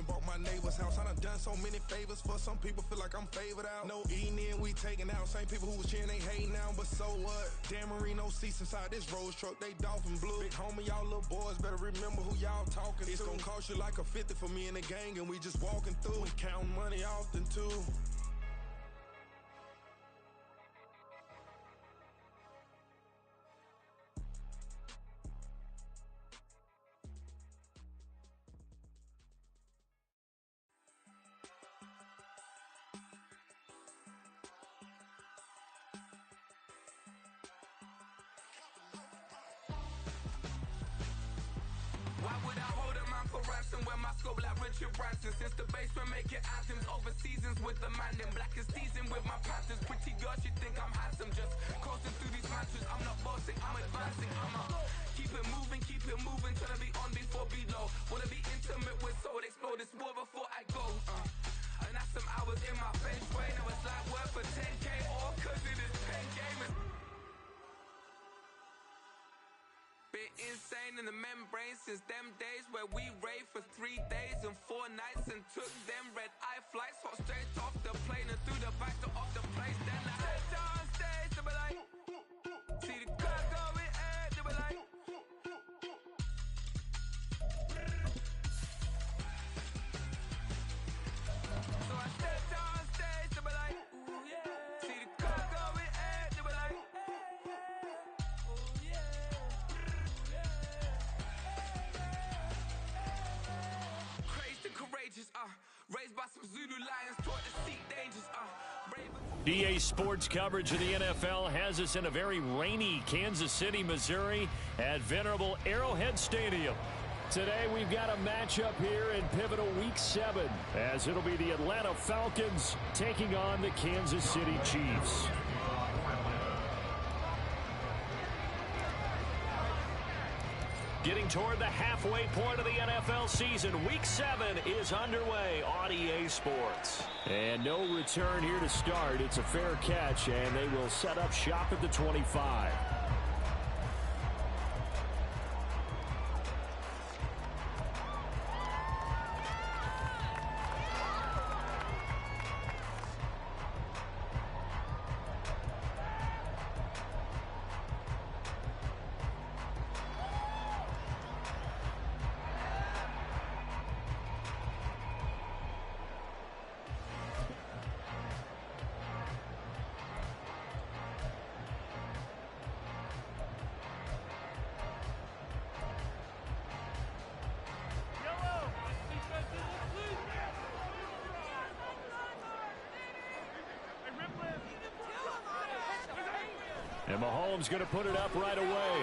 and bought my neighbor's house. I done so many favors for some people, feel like I'm favored out. No eating in, we taking out. Same people who was cheering, they hating now, but so what? Dan Marino seats inside this Rolls truck, they dolphin blue. Big homie, y'all little boys better remember who y'all talking to. It's gonna cost you like a 50 for me and the gang, and we just walking through and counting money often too. Why would I hold a man for ransom when my scope like Richard Branson? Since the basement making anthems over seasons with the man in black is teasing with my panthers. Pretty girl, she think I'm handsome. Just coasting through these mantras. I'm not bossing, I'm advancing. I'ma keep it moving, trying to be on before below. Wanna be intimate with soul, explode this war before I go. And that's some hours in my bench way. Now it's like work for 10K, all cause it is pen gaming. Been insane in the membrane since them days where we raved for 3 days and 4 nights and took them red-eye flights, hot straight off the plane and through the back door of the place. Then I stepped on stage, they were like, see the crowd going air, they were like, so I stepped on stage, they were like, ooh yeah, see the crowd going air, they were like, courageous, raised by some Zulu lions, taught to seek dangers, DA Sports coverage of the NFL has us in a very rainy Kansas City, Missouri at venerable Arrowhead Stadium. Today we've got a matchup here in pivotal Week 7 as it'll be the Atlanta Falcons taking on the Kansas City Chiefs. Getting toward the halfway point of the NFL season, Week 7 is underway on EA Sports. And no return here to start. It's a fair catch, and they will set up shop at the 25. And Mahomes going to put it up right away.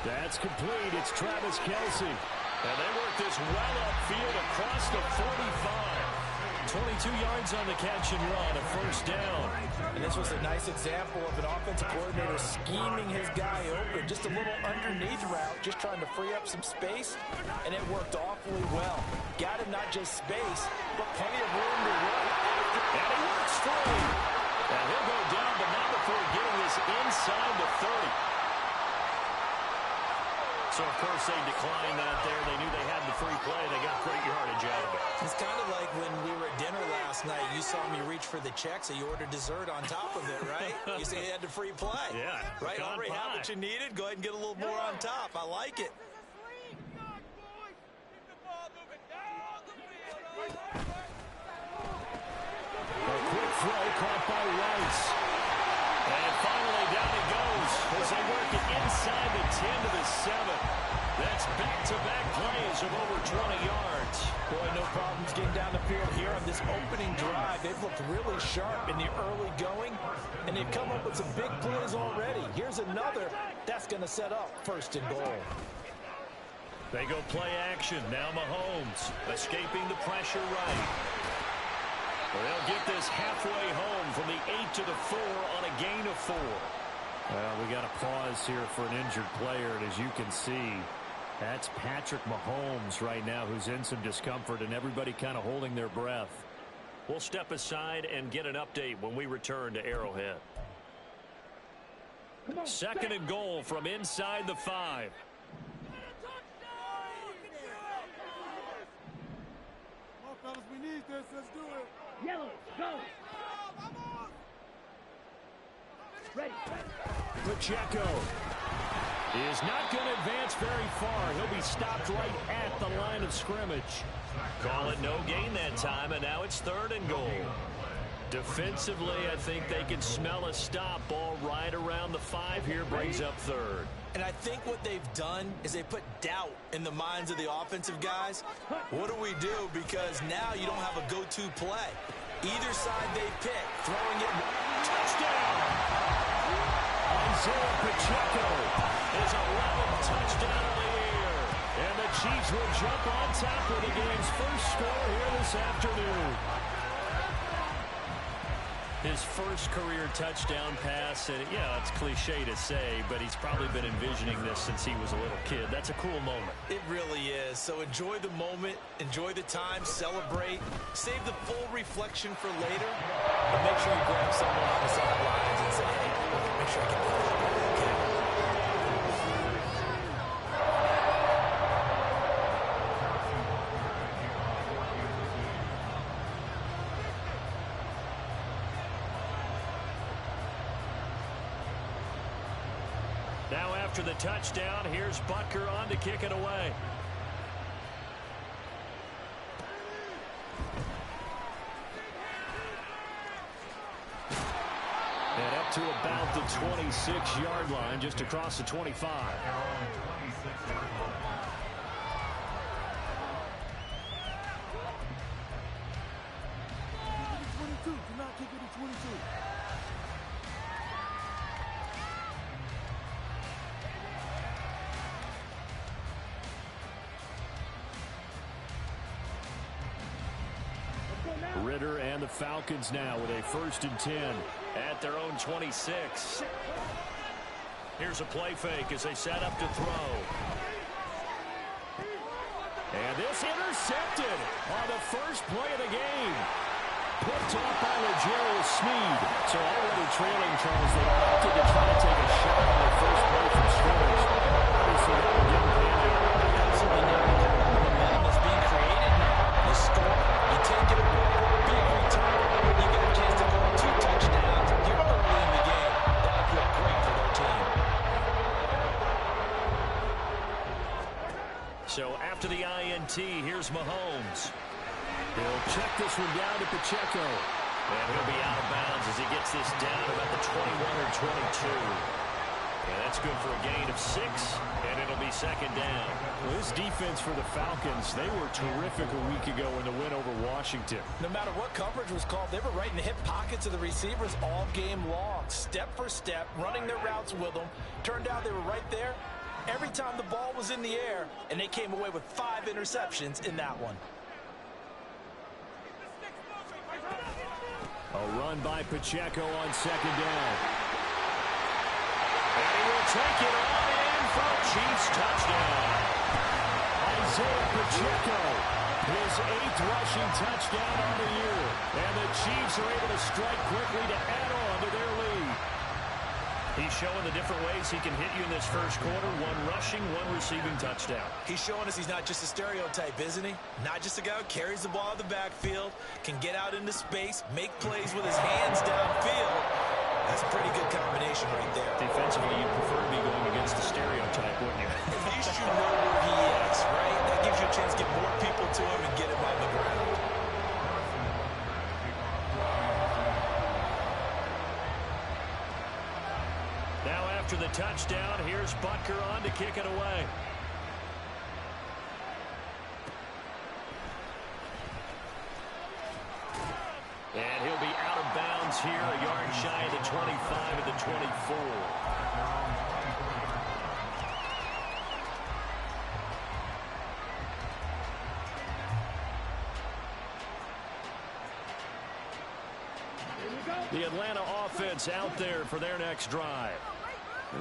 That's complete. It's Travis Kelce. And they work this well upfield across the 45. 22 yards on the catch and run, a first down. And this was a nice example of an offensive coordinator scheming his guy open. Just a little underneath route, just trying to free up some space, and it worked awfully well. Got him not just space, but plenty of room to run. And he works free. And he'll go down, but not before getting this inside the 30. So, of course, they declined that there. They knew they had the free play. They got great yardage out of it. It's kind of like when we were at dinner last night. You saw me reach for the check, so you ordered dessert on top of it, right? You say you had the free play. Yeah. Right? Already have what you needed. Go ahead and get a little more on top. I like it. A quick throw caught by Rice. And finally down he goes as they work it inside the 10 to the 7. That's back-to-back plays of over 20 yards. Boy, no problems getting down the field here on this opening drive. They've looked really sharp in the early going, and they've come up with some big plays already. Here's another that's going to set up first and goal. They go play action. Now Mahomes escaping the pressure right. They'll get this halfway home from the 8 to the 4 on a gain of 4. Well, we got a pause here for an injured player, and as you can see, that's Patrick Mahomes right now who's in some discomfort, and everybody kind of holding their breath. We'll step aside and get an update when we return to Arrowhead. Second and goal from inside the 5. this. Let's do it. Yellow, go. Ready. Pacheco is not going to advance very far. He'll be stopped right at the line of scrimmage. Call it no gain that time, and now it's 3rd and goal. Defensively, I think they can smell a stop. Ball right around the 5 here, brings up 3rd. And I think what they've done is they put doubt in the minds of the offensive guys. What do we do? Because now you don't have a go-to play. Either side they pick, throwing it. Touchdown! Isaiah Pacheco is 11th touchdown of the year. And the Chiefs will jump on top of the game's first score here this afternoon. His first career touchdown pass, and yeah, it's cliche to say, but he's probably been envisioning this since he was a little kid. That's a cool moment. It really is. So enjoy the moment, enjoy the time, celebrate, save the full reflection for later, and make sure you grab someone on the sidelines and say, hey, make sure I get that. Now after the touchdown, here's Butker on to kick it away. And up to about the 26-yard line, just across the 25. 22. Do not kick it to 22. Ritter and the Falcons now with a 1st and 10 at their own 26. Here's a play fake as they set up to throw. And this intercepted on the first play of the game. Picked off by L'Jarius Sneed. So already trailing, Charles, they opted to try to take a shot on their first play from scrimmage. Obviously, that one didn't pan out. Absolutely not. Momentum is being created now. You score, you take it away, big return, you get a chance to go 2 touchdowns. You're early in the game. That'll feel great for their team. So after the INT, here's Mahomes. He'll check this one down to Pacheco. And he'll be out of bounds as he gets this down about the 21 or 22. And that's good for a gain of 6, and it'll be 2nd down. Well, this defense for the Falcons, they were terrific a week ago in the win over Washington. No matter what coverage was called, they were right in the hip pockets of the receivers all game long. Step for step, running their routes with them. Turned out they were right there every time the ball was in the air, and they came away with 5 interceptions in that one. A run by Pacheco on 2nd down. And he will take it on in for a Chiefs touchdown. Isaiah Pacheco, his 8th rushing touchdown on the year. And the Chiefs are able to strike quickly to add on to their lead. He's showing the different ways he can hit you in this first quarter. 1 rushing, 1 receiving touchdown. He's showing us he's not just a stereotype, isn't he? Not just a guy who carries the ball in the backfield, can get out into space, make plays with his hands downfield. That's a pretty good combination right there. Defensively, you'd prefer to be going against the stereotype, wouldn't you? At least you know where he is, right? That gives you a chance to get more people to him and get him on the ground. Now after the touchdown, here's Butker on to kick it away. And he'll be out of bounds here, a yard shy of the 25 at the 24. The Atlanta offense out there for their next drive.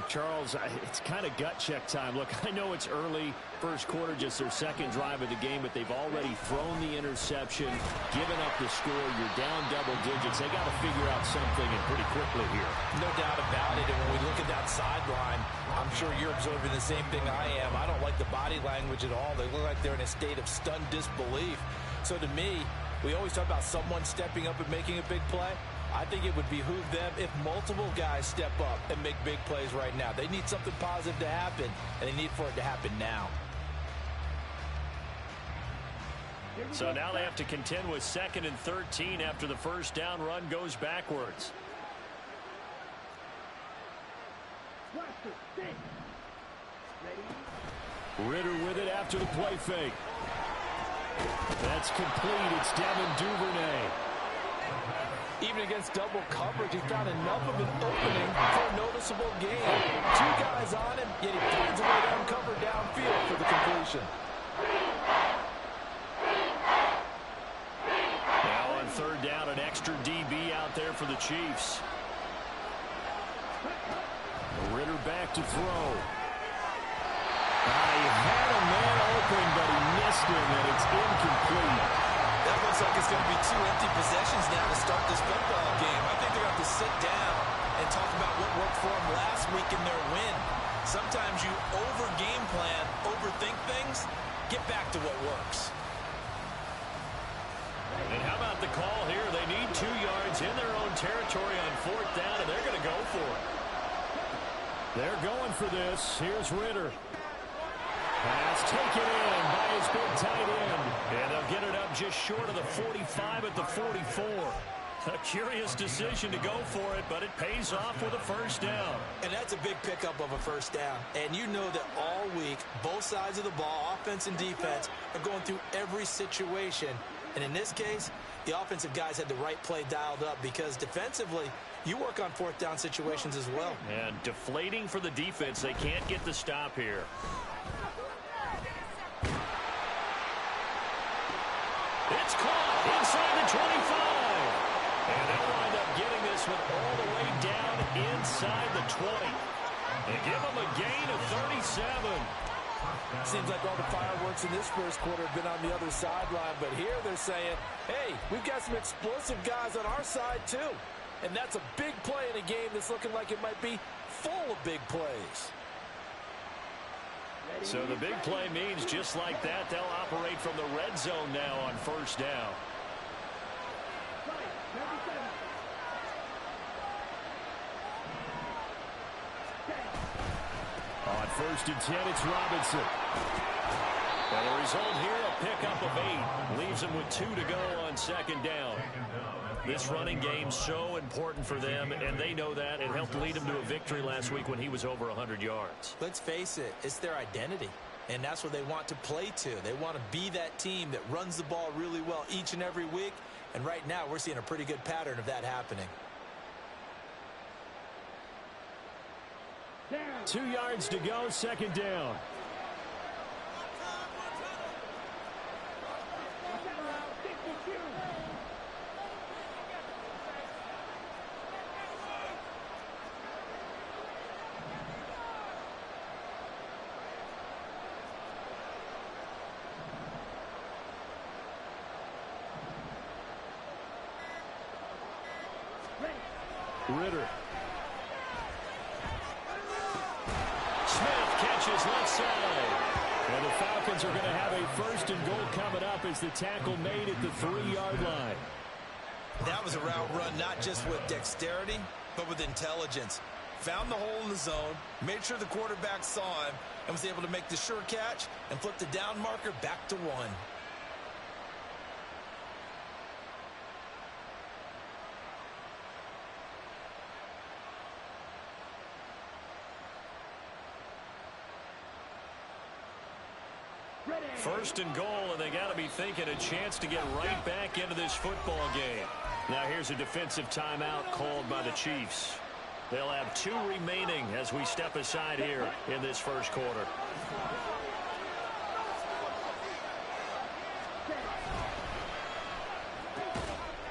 Charles, it's kind of gut check time. Look, I know it's early, first quarter, just their 2nd drive of the game, but they've already thrown the interception, given up the score. You're down double digits. They got to figure out something, and pretty quickly here. No doubt about it. And when we look at that sideline, I'm sure you're observing the same thing I am. I don't like the body language at all. They look like they're in a state of stunned disbelief. So to me, We always talk about someone stepping up and making a big play. I think it would behoove them if multiple guys step up and make big plays right now. They need something positive to happen, and they need for it to happen now. So now they have to contend with 2nd and 13 after the first down run goes backwards. Ritter with it after the play fake. That's complete. It's Devin Duvernay. Even against double coverage, he found enough of an opening for a noticeable gain. 2 guys on him, yet he finds a way to uncover downfield for the completion. Now on 3rd down, an extra DB out there for the Chiefs. Ritter back to throw. He had a man open, but he missed him, and it's incomplete. That looks like it's going to be 2 empty possessions now to start this football game. I think they're going to have to sit down and talk about what worked for them last week in their win. Sometimes you over-game plan, overthink things, get back to what works. And how about the call here? They need 2 yards in their own territory on 4th down, and they're going to go for it. They're going for this. Here's Ritter. Pass taken in by his big tight end. And they'll get it up just short of the 45 at the 44. A curious decision to go for it, but it pays off with a first down. And that's a big pickup of a first down. And you know that all week, both sides of the ball, offense and defense, are going through every situation. And in this case, the offensive guys had the right play dialed up because defensively, you work on 4th down situations as well. And deflating for the defense. They can't get the stop here. It's caught inside the 25. And they'll wind up getting this one all the way down inside the 20. They give them a gain of 37. Seems like all the fireworks in this first quarter have been on the other sideline, but here they're saying, hey, we've got some explosive guys on our side too. And that's a big play in a game that's looking like it might be full of big plays. So the big play means just like that, they'll operate from the red zone now on first down. On 1st and 10, it's Robinson. And the result here, a pickup of 8. Leaves them with 2 to go on 2nd down. This running game's so important for them, and they know that. It helped lead them to a victory last week when he was over 100 yards. Let's face it, it's their identity, and that's what they want to play to. They want to be that team that runs the ball really well each and every week, and right now we're seeing a pretty good pattern of that happening. 2 yards to go, 2nd down. Ritter. Smith catches left side. And the Falcons are going to have a 1st and goal coming up as the tackle made at the 3-yard line. That was a route run not just with dexterity, but with intelligence. Found the hole in the zone, made sure the quarterback saw him, and was able to make the sure catch and flip the down marker back to 1. First and goal, and they got to be thinking a chance to get right back into this football game. Now here's a defensive timeout called by the Chiefs. They'll have 2 remaining as we step aside here in this first quarter.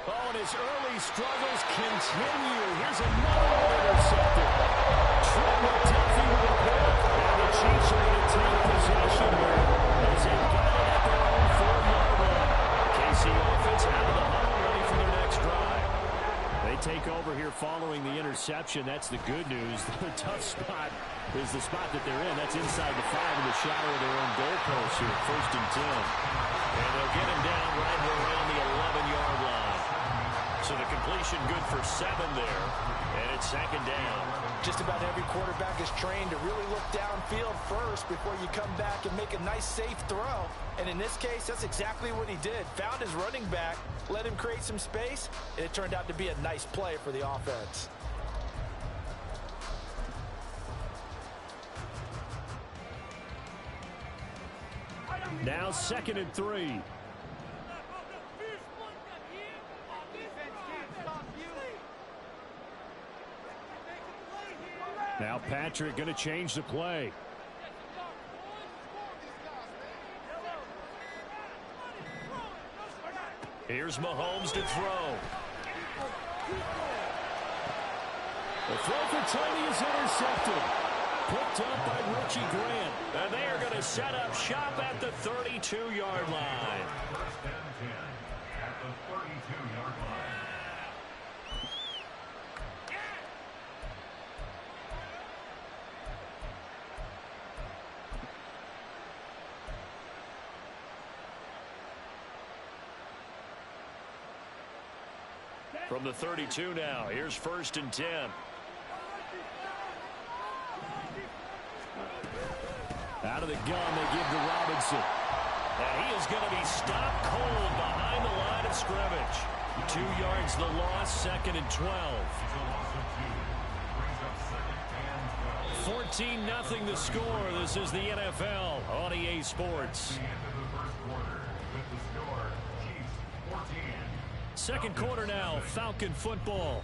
Oh, and his early struggles continue. Here's another one intercepted. Trevor Duffy with a pick. And the Chiefs are going to take possession here as they've got it at their own 4-yard line. KC offense out of the huddle, ready for their next drive. They take over here following the interception. That's the good news. The tough spot is the spot that they're in. That's inside the 5 in the shadow of their own goalpost here. 1st and 10. And they'll get him down right around the 11 completion good for 7 there. And it's second down. Just about every quarterback is trained to really look downfield first before you come back and make a nice, safe throw. And in this case, that's exactly what he did. Found his running back, let him create some space, and it turned out to be a nice play for the offense. Now 2nd and 3. Now Patrick going to change the play. Here's Mahomes to throw. The throw for Tony is intercepted. Picked up by Richie Grant. And they are going to set up shop at the 32-yard line. First and 10 at the 32-yard line. From the 32 now, here's 1st and 10. Out of the gun, they give to Robinson. And he is going to be stopped cold behind the line of scrimmage. 2 yards the loss, 2nd and 12. 14-0 the score. This is the NFL on EA Sports. Second quarter now, Falcon football,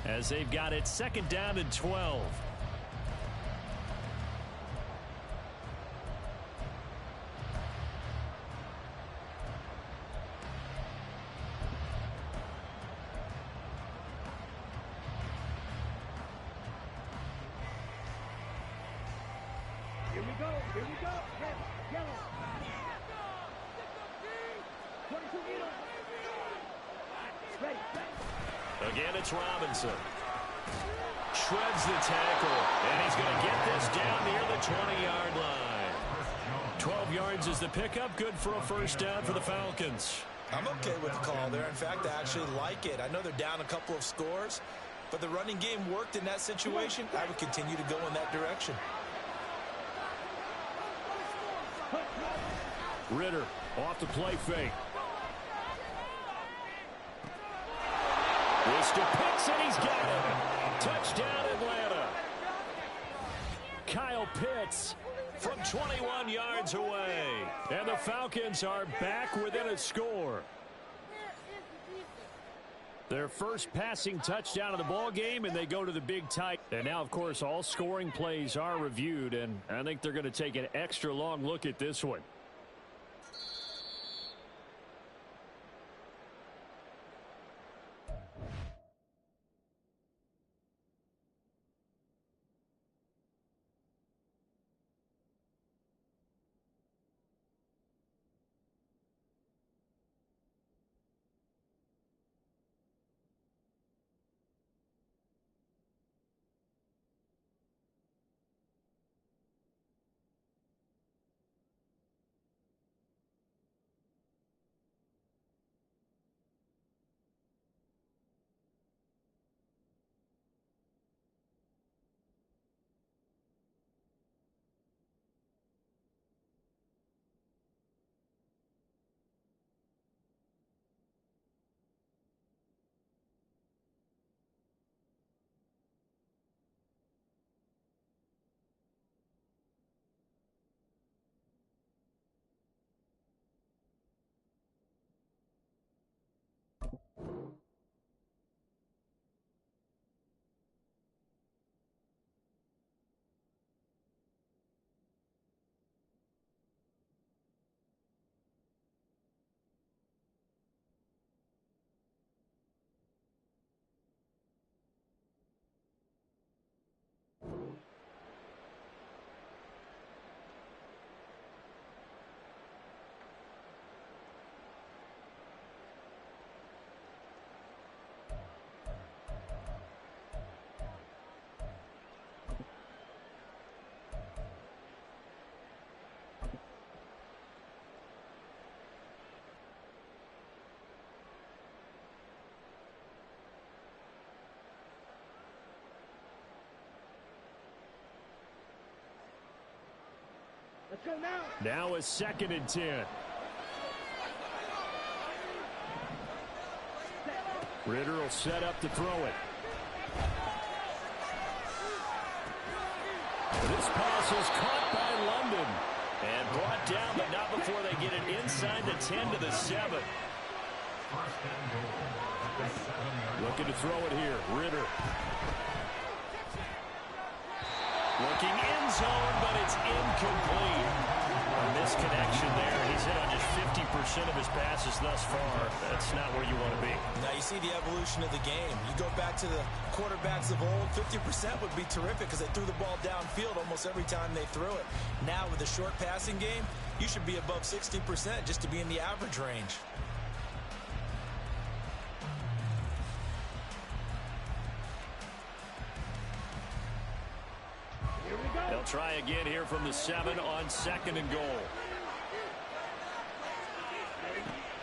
as they've got it 2nd down and 12. Here we go. Here we go. Red, yellow. 22 meters. Ready. Again, it's Robinson. Shreds the tackle, and he's going to get this down near the 20-yard line. 12 yards is the pickup, good for a 1st down for the Falcons. I'm okay with the call there. In fact, I actually like it. I know they're down a couple of scores, but the running game worked in that situation. I would continue to go in that direction. Ritter off the play fake. This to Pitts, and he's got it. Touchdown, Atlanta. Kyle Pitts from 21 yards away. And the Falcons are back within a score. Their first passing touchdown of the ball game, and they go to the big tight. And now, of course, all scoring plays are reviewed, and I think they're going to take an extra long look at this one. Let's go now. Now a 2nd and 10. Ritter will set up to throw it. This pass is caught by London and brought down, but not before they get it inside the 10 to the 7. Looking to throw it here. Ritter. Looking end zone, but it's incomplete. A misconnection there. He's hit on just 50% of his passes thus far. That's not where you want to be. Now you see the evolution of the game. You go back to the quarterbacks of old, 50% would be terrific because they threw the ball downfield almost every time they threw it. Now with the short passing game, you should be above 60% just to be in the average range. They'll try again here from the 7 on 2nd and goal.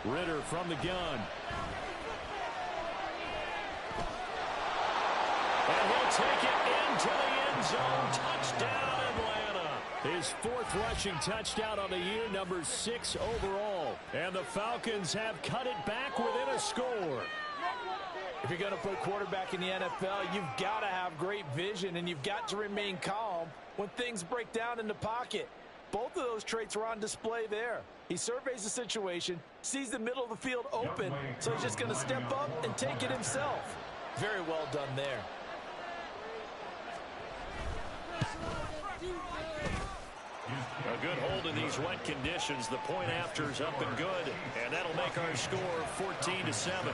Ritter from the gun. And he'll take it into the end zone. Touchdown, Atlanta. His 4th rushing touchdown on the year, number 6 overall. And the Falcons have cut it back within a score. If you're going to play quarterback in the NFL, you've got to have great vision, and you've got to remain calm when things break down in the pocket. Both of those traits are on display there. He surveys the situation, sees the middle of the field open, so he's just going to step up and take it himself. Very well done there. A good hold in these wet conditions. The point after is up and good, and that'll make our score 14-7.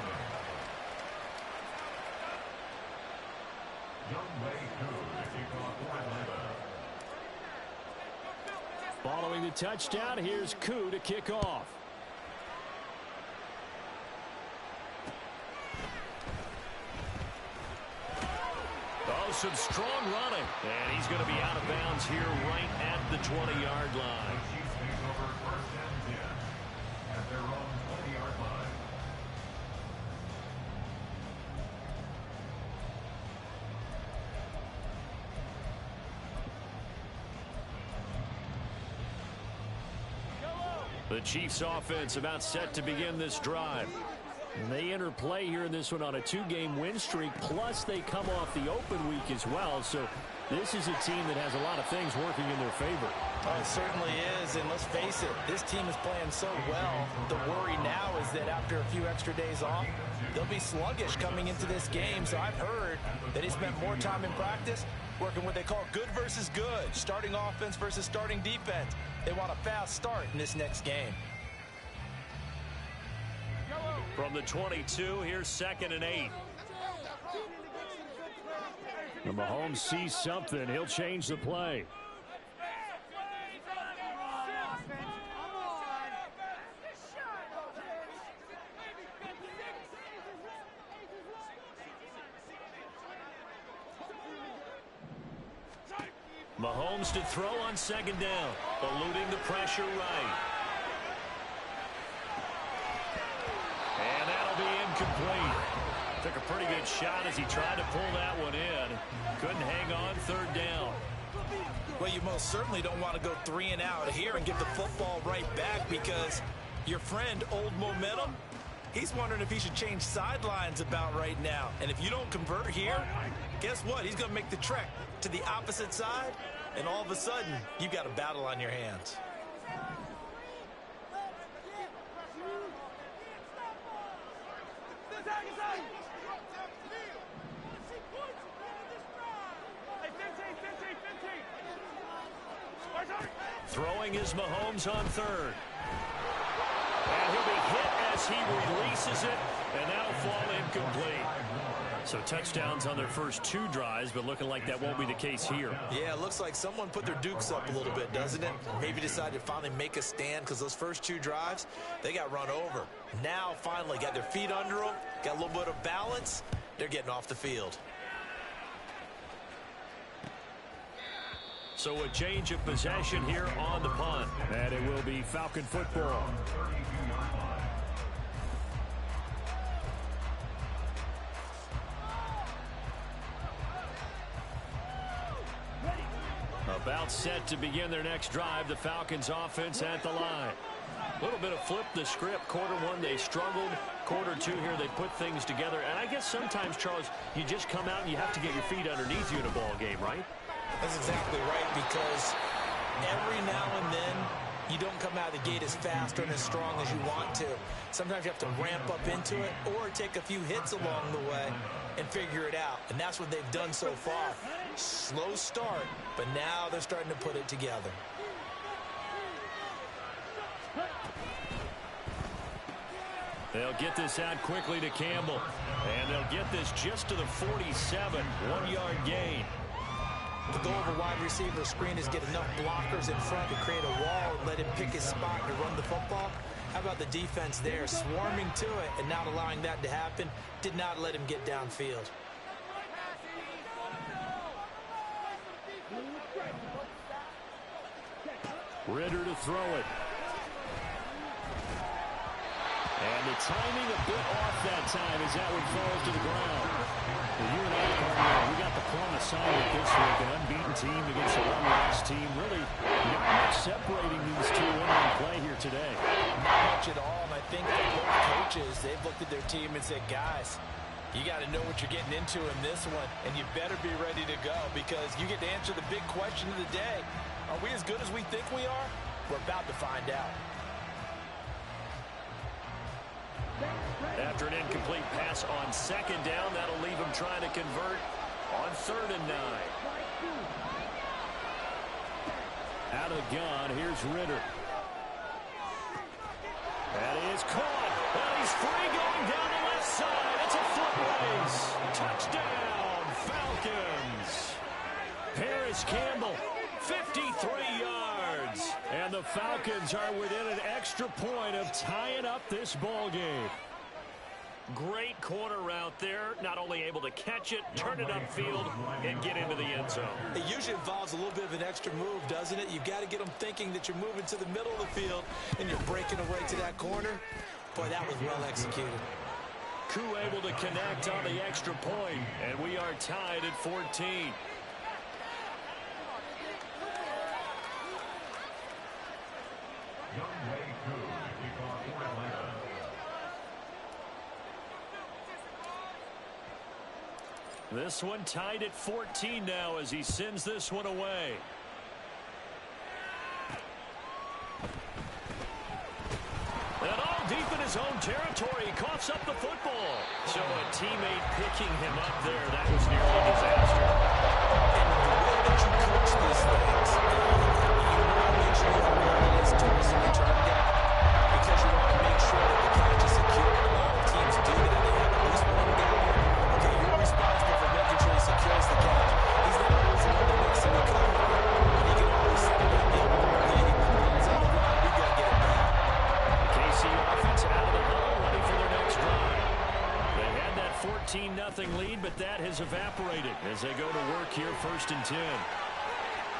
Following the touchdown, here's Koo to kick off. Oh, some strong running. And he's going to be out of bounds here right at the 20-yard line. At their own 20-yard line. The Chiefs offense about set to begin this drive. And they enter play here in this one on a 2-game win streak, plus they come off the open week as well. So this is a team that has a lot of things working in their favor. Oh, it certainly is, and let's face it, this team is playing so well. The worry now is that after a few extra days off, they'll be sluggish coming into this game. So I've heard that he spent more time in practice working what they call good versus good, starting offense versus starting defense. They want a fast start in this next game. From the 22, here's 2nd and 8. And Mahomes sees something. He'll change the play. Mahomes to throw on 2nd down, eluding the pressure right. And that'll be incomplete. Took a pretty good shot as he tried to pull that one in. Couldn't hang on 3rd down. Well, you most certainly don't want to go 3 and out here and give the football right back because your friend, Old Momentum, he's wondering if he should change sidelines about right now. And if you don't convert here, guess what? He's going to make the trek to the opposite side, and all of a sudden, you've got a battle on your hands. Throwing is Mahomes on 3rd. And he'll be hit as he releases it, and that'll fall incomplete. So touchdowns on their first 2 drives, but looking like that won't be the case here. Yeah, it looks like someone put their dukes up a little bit, doesn't it? Maybe decided to finally make a stand because those first 2 drives, they got run over. Now, finally, got their feet under them, got a little bit of balance. They're getting off the field. So a change of possession here on the punt. And it will be Falcon football. A About set to begin their next drive. The Falcons offense at the line. A little bit of flip the script. Quarter one, they struggled. Quarter two here, they put things together. And I guess sometimes, Charles, you just come out and you have to get your feet underneath you in a ball game, right? That's exactly right, because every now and then you don't come out of the gate as fast or as strong as you want to. Sometimes you have to ramp up into it or take a few hits along the way and figure it out. And that's what they've done so far. Slow start, but now they're starting to put it together. They'll get this out quickly to Campbell. And they'll get this just to the 47. 1-yard gain. The goal of a wide receiver screen is get enough blockers in front to create a wall and let him pick his spot to run the football. How about the defense there, swarming to it and not allowing that to happen? Did not let him get downfield. Ritter to throw it. And the timing a bit off that time as that one falls to the ground. Well, you and I, we got the plum assignment this week. An unbeaten team against a one-loss team. Really not much separating these two when they play here today. Not much at all. And I think for both coaches, they've looked at their team and said, guys, you got to know what you're getting into in this one, and you better be ready to go because you get to answer the big question of the day. Are we as good as we think we are? We're about to find out. After an incomplete pass on second down, that'll leave him trying to convert on 3rd and 9. Out of the gun, here's Ritter. That is caught. Well, he's free going down the left side. It's a foot race. Touchdown, Falcons. Harris Campbell, 53 yards. And the Falcons are within an extra point of tying up this ball game. Great corner out there, not only able to catch it, turn it upfield, and get into the end zone. It usually involves a little bit of an extra move, doesn't it? You've got to get them thinking that you're moving to the middle of the field and you're breaking away to that corner. Boy, that was well executed. Koo able to connect on the extra point, and we are tied at 14. This one tied at 14 now as he sends this one away. And all deep in his own territory, he coughs up the football. So a teammate picking him up there, that was nearly a disaster. And the way that you coach these things, you want to make sure you have awareness towards the return guy because you want to make sure that the catch is secure. A lot of teams do that. They have at least one guy. Okay, you're responsible for making sure he secures the catch. He's not always the one that makes the recovery. And you can always send him out the other way. Hey, he's on the ground. We've got to get him back. KC offense out of the huddle, ready for their next drive. They had that 14-0 lead, but that has evaporated as they go to work here 1st and 10.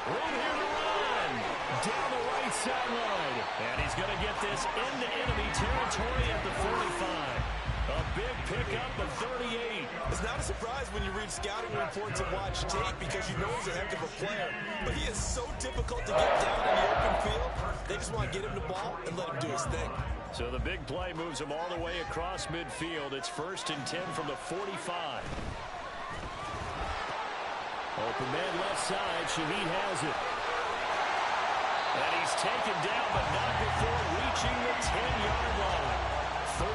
Room here to run. Down the right sideline. And he's going to get this into enemy territory at the 45. A big pickup of 38. It's not a surprise when you read scouting reports and watch tape because you know he's a heck of a player. But he is so difficult to get down in the open field. They just want to get him the ball and let him do his thing. So the big play moves him all the way across midfield. It's 1st and 10 from the 45. Open man left side. Shaheed has it. And he's taken down, but not before reaching the 10-yard line. 35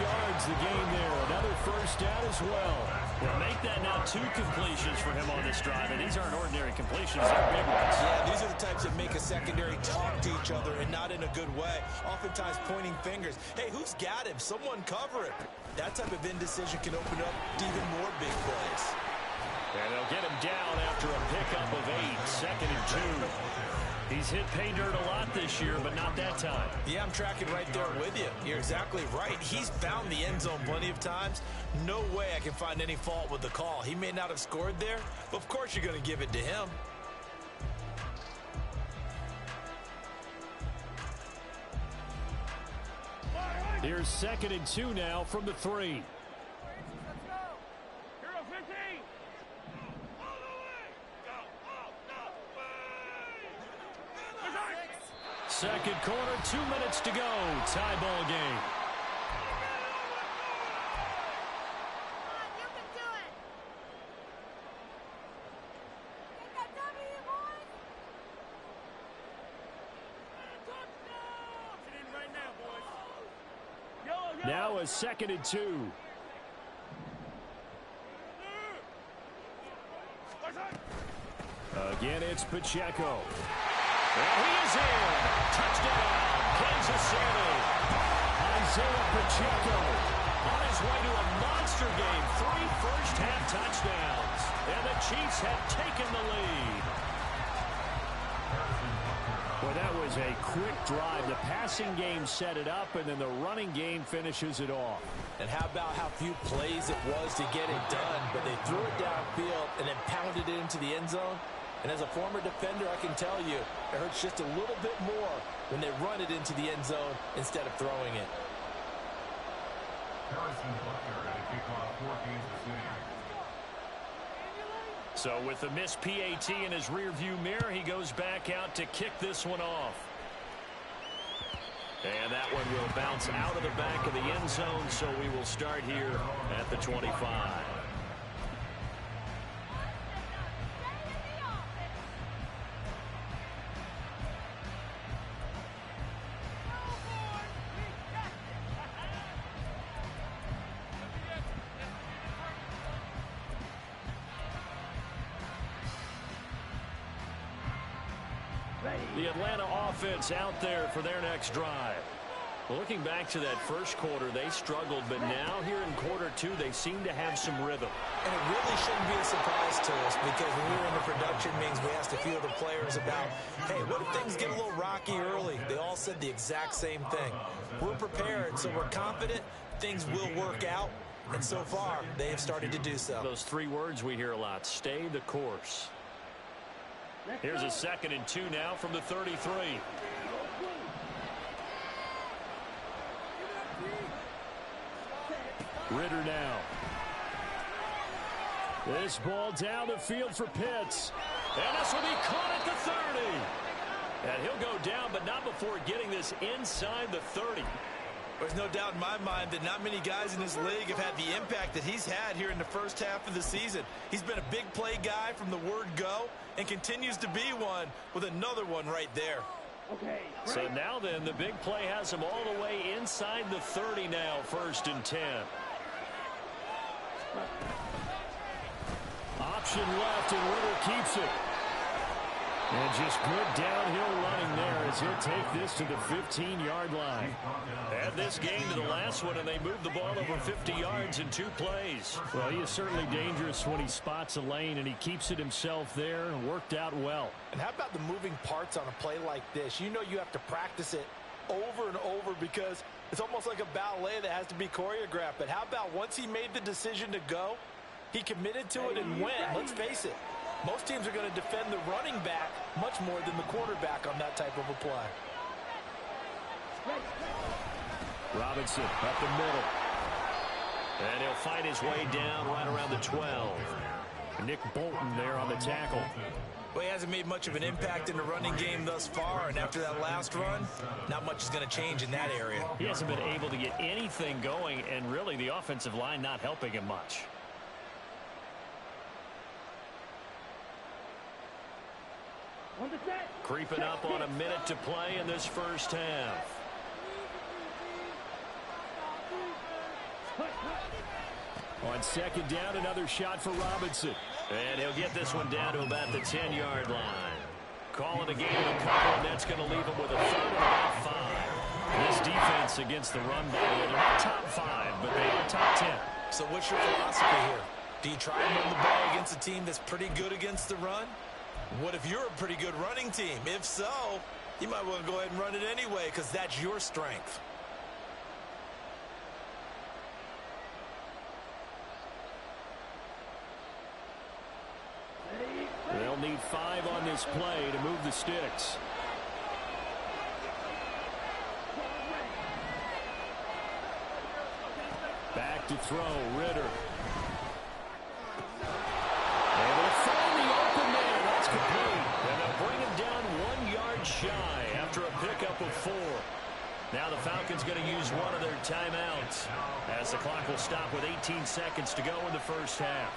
yards the gain there. Another 1st down as well. Well, make that now 2 completions for him on this drive, and these aren't ordinary completions. They're big ones. Yeah, these are the types that make a secondary talk to each other and not in a good way. Oftentimes pointing fingers. Hey, who's got him? Someone cover it. That type of indecision can open up to even more big plays. And they'll get him down after a pickup of 8. 2nd and 2. He's hit pay dirt a lot this year, but not that time. Yeah, I'm tracking right there with you. You're exactly right. He's found the end zone plenty of times. No way I can find any fault with the call. He may not have scored there, but of course you're going to give it to him. Here's 2nd and 2 now from the 3. Second quarter, 2 minutes to go. Tie ball game. Now a 2nd and 2. Again, it's Pacheco. And he is in. Touchdown, Kansas City. Isaiah Pacheco on his way to a monster game. 3 first-half touchdowns. And the Chiefs have taken the lead. Well, that was a quick drive. The passing game set it up, and then the running game finishes it off. And how about how few plays it was to get it done, but they threw it downfield and then pounded it into the end zone. And as a former defender, I can tell you, it hurts just a little bit more when they run it into the end zone instead of throwing it. Harrison Butker at a kickoff for Kansas City. So with the missed PAT in his rearview mirror, he goes back out to kick this one off. And that one will bounce out of the back of the end zone, so we will start here at the 25. The Atlanta offense out there for their next drive. Well, looking back to that first quarter, they struggled, but now here in quarter 2, they seem to have some rhythm. And it really shouldn't be a surprise to us because when we were in the production meetings, we asked a few of the players about, hey, what if things get a little rocky early? They all said the exact same thing. We're prepared, so we're confident things will work out. And so far, they have started to do so. Those 3 words we hear a lot, stay the course. Here's a 2nd and 2 now from the 33. Ritter now. This ball down the field for Pitts. And this will be caught at the 30. And he'll go down, but not before getting this inside the 30. There's no doubt in my mind that not many guys in this league have had the impact that he's had here in the first half of the season. He's been a big play guy from the word go and continues to be one with another one right there. Okay. So now then, the big play has him all the way inside the 30 now, 1st and 10. Option left, and Ritter keeps it. And just good downhill running there as he'll take this to the 15-yard line. Add this game to the last one, and they moved the ball over 50 yards in 2 plays. Well, he is certainly dangerous when he spots a lane, and he keeps it himself there and worked out well. And how about the moving parts on a play like this? You know you have to practice it over and over because it's almost like a ballet that has to be choreographed. But how about once he made the decision to go, he committed to it and went. Let's face it. Most teams are going to defend the running back much more than the quarterback on that type of a play. Robinson up the middle. And he'll fight his way down right around the 12. Nick Bolton there on the tackle. Well, he hasn't made much of an impact in the running game thus far, and after that last run, not much is going to change in that area. He hasn't been able to get anything going, and really the offensive line not helping him much. Creeping up on a minute to play in this first half. On 2nd down, another shot for Robinson. And he'll get this one down to about the 10-yard line. Calling a game of a couple, and that's going to leave him with a 3rd and about 5. This defense against the run battle, they're not top 5, but they are top 10. So what's your philosophy here? Do you try and run the ball against a team that's pretty good against the run? What if you're a pretty good running team? If so, you might want to go ahead and run it anyway because that's your strength. They'll need 5 on this play to move the sticks. Back to throw, Ritter. And they'll find the open man. That's complete. And they'll bring him down 1 yard shy after a pickup up of 4. Now the Falcons going to use one of their timeouts as the clock will stop with 18 seconds to go in the first half.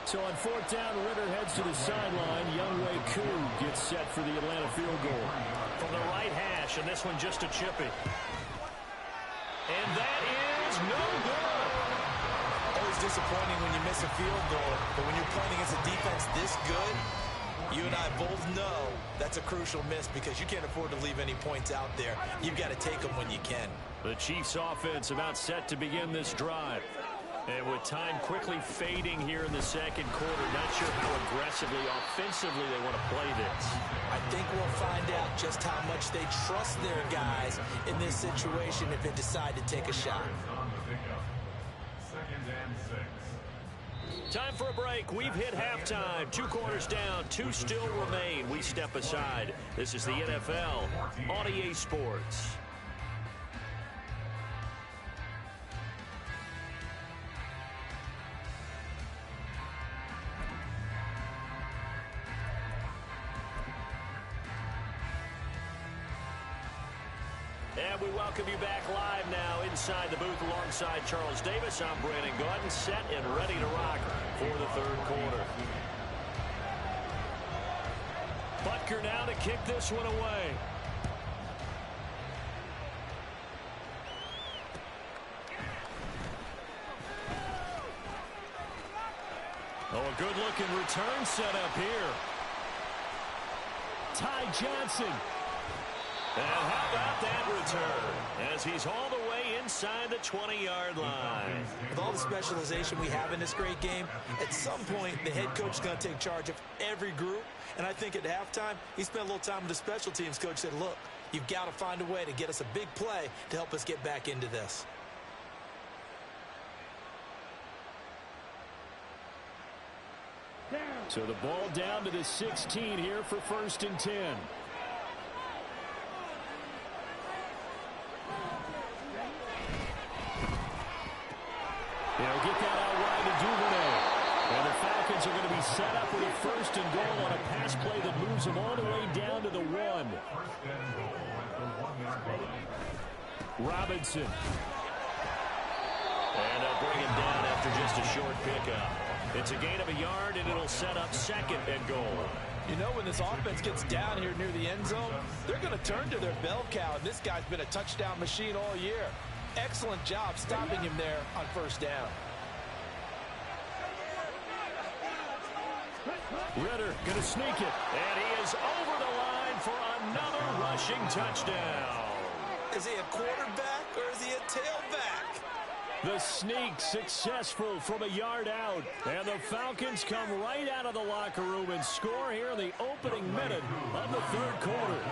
So on 4th down, Ritter heads to the sideline. Younghoe Koo gets set for the Atlanta field goal. From the right hash, and this one just a chippy. And that is no good. Always disappointing when you miss a field goal, but when you're playing against a defense this good, you and I both know that's a crucial miss because you can't afford to leave any points out there. You've got to take them when you can. The Chiefs offense about set to begin this drive. And with time quickly fading here in the second quarter, not sure how aggressively, offensively they want to play this. I think we'll find out just how much they trust their guys in this situation if they decide to take a shot. Time for a break. We've hit halftime. 2 quarters down, 2 still remain. We step aside. This is the NFL on EA Sports. And we welcome you back live now inside the booth alongside Charles Davis. I'm Brandon Gordon, set and ready to rock for the third quarter. Butker now to kick this one away. Oh, a good-looking return set up here. Ty Johnson. And how about that return as he's all the way inside the 20-yard line. With all the specialization we have in this great game, at some point the head coach is going to take charge of every group. And I think at halftime, he spent a little time with the special teams coach, said, look, you've got to find a way to get us a big play to help us get back into this. So the ball down to the 16 here for 1st and 10. They'll get that out wide to Duvernay. And the Falcons are going to be set up with a 1st and goal on a pass play that moves them all the way down to the 1. Robinson. And they'll bring him down after just a short pickup. It's a gain of a yard, and it'll set up 2nd and goal. You know, when this offense gets down here near the end zone, they're going to turn to their bell cow, and this guy's been a touchdown machine all year. Excellent job stopping him there on 1st down. Ritter going to sneak it, and he is over the line for another rushing touchdown. Is he a quarterback or is he a tailback? The sneak successful from a yard out, and the Falcons come right out of the locker room and score here in the opening minute of the third quarter.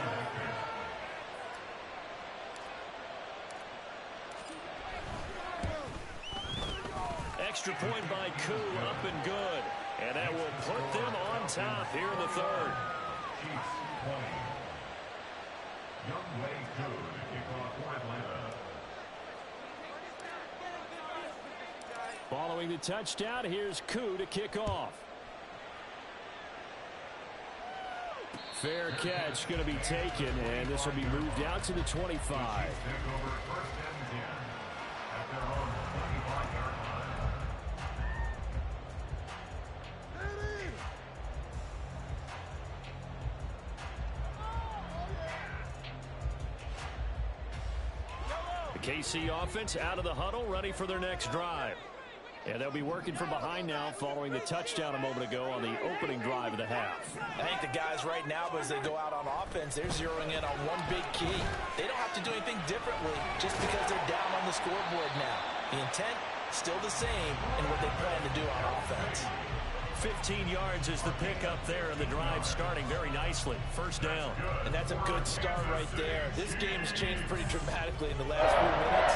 Extra point by Koo, up and good. And that will put them on top here in the third. Chiefs 20. Younghoe Koo to kick off for Atlanta. Following the touchdown, here's Koo to kick off. Fair catch going to be taken, and this will be moved out to the 25. Take over 1st and 10 at their own 25-yard line. The KC offense out of the huddle, ready for their next drive. And they'll be working from behind now following the touchdown a moment ago on the opening drive of the half. I think the guys right now, as they go out on offense, they're zeroing in on one big key. They don't have to do anything differently just because they're down on the scoreboard now. The intent, still the same in what they plan to do on offense. 15 yards is the pickup there, and the drive starting very nicely. 1st down. And that's a good start right there. This game's changed pretty dramatically in the last few minutes.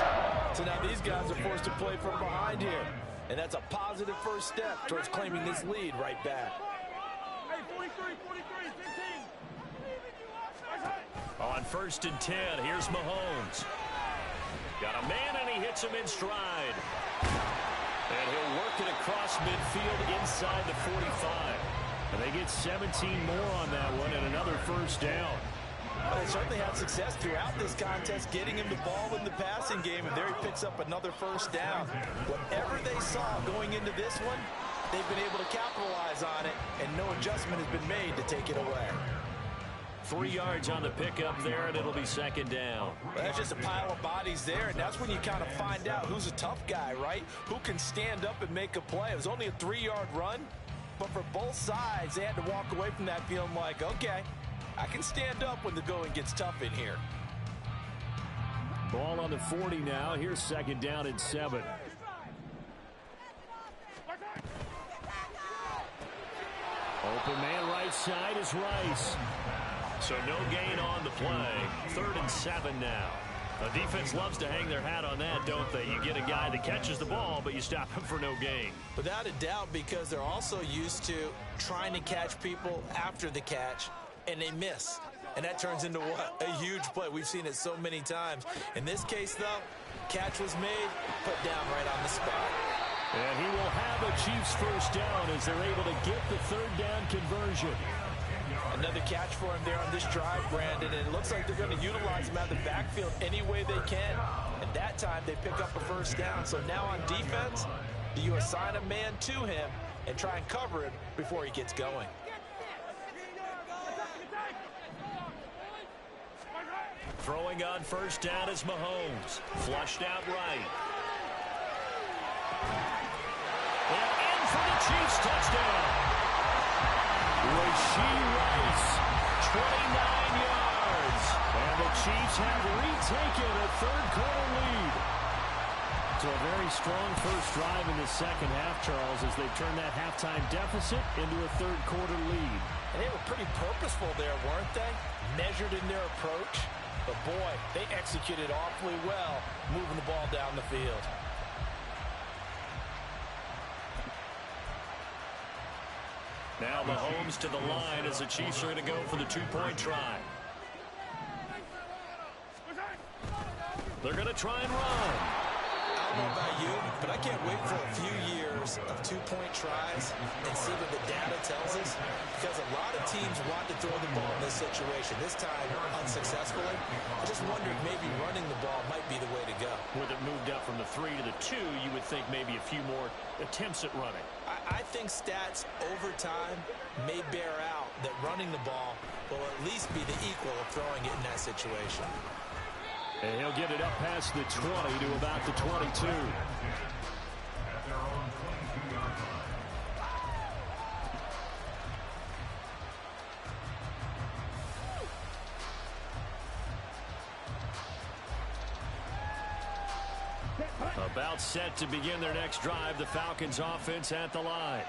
So now these guys are forced to play from behind here. And that's a positive first step towards claiming this lead right back. Hey, 43, 15. On 1st and 10, here's Mahomes. Got a man, and he hits him in stride. And he'll work it across midfield inside the 45. And they get 17 more on that one and another first down. Well, they certainly had success throughout this contest getting him the ball in the passing game, and there he picks up another first down. Whatever they saw going into this one, they've been able to capitalize on it, and no adjustment has been made to take it away. 3 yards on the pickup there, and it'll be second down. Well, that's just a pile of bodies there, and that's when you kind of find out who's a tough guy, right? Who can stand up and make a play. It was only a 3-yard run, but for both sides, they had to walk away from that feeling like, okay, I can stand up when the going gets tough in here. Ball on the 40 now. Here's second down and 7. Open man right side is Rice. So no gain on the play. 3rd and 7 now. The defense loves to hang their hat on that, don't they? You get a guy that catches the ball, but you stop him for no gain. Without a doubt, because they're also used to trying to catch people after the catch, and they miss. And that turns into what? A huge play. We've seen it so many times. In this case, though, catch was made, put down right on the spot. And he will have a Chiefs first down as they're able to get the 3rd down conversion. Another catch for him there on this drive, Brandon, and it looks like they're going to utilize him out of the backfield any way they can. And that time, they pick up a first down. So now on defense, do you assign a man to him and try and cover him before he gets going? Throwing on first down is Mahomes. Flushed out right. And in for the Chiefs touchdown. Rashee Rice, 29 yards. And the Chiefs have retaken a 3rd quarter lead. So a very strong first drive in the second half, Charles, as they turn that halftime deficit into a 3rd quarter lead. And they were pretty purposeful there, weren't they? Measured in their approach. But boy, they executed awfully well, moving the ball down the field. Now Mahomes to the line as the Chiefs are going to go for the 2-point try. They're going to try and run. I don't know about you, but I can't wait for a few years of 2-point tries and see what the data tells us, because a lot of teams want to throw the ball in this situation. This time, unsuccessfully. I just wondered maybe running the ball might be the way to go. With it moved up from the 3 to the 2, you would think maybe a few more attempts at running. I think stats over time may bear out that running the ball will at least be the equal of throwing it in that situation. And he'll get it up past the 20 to about the 22. At their own 22-yard line. About set to begin their next drive, the Falcons offense at the line.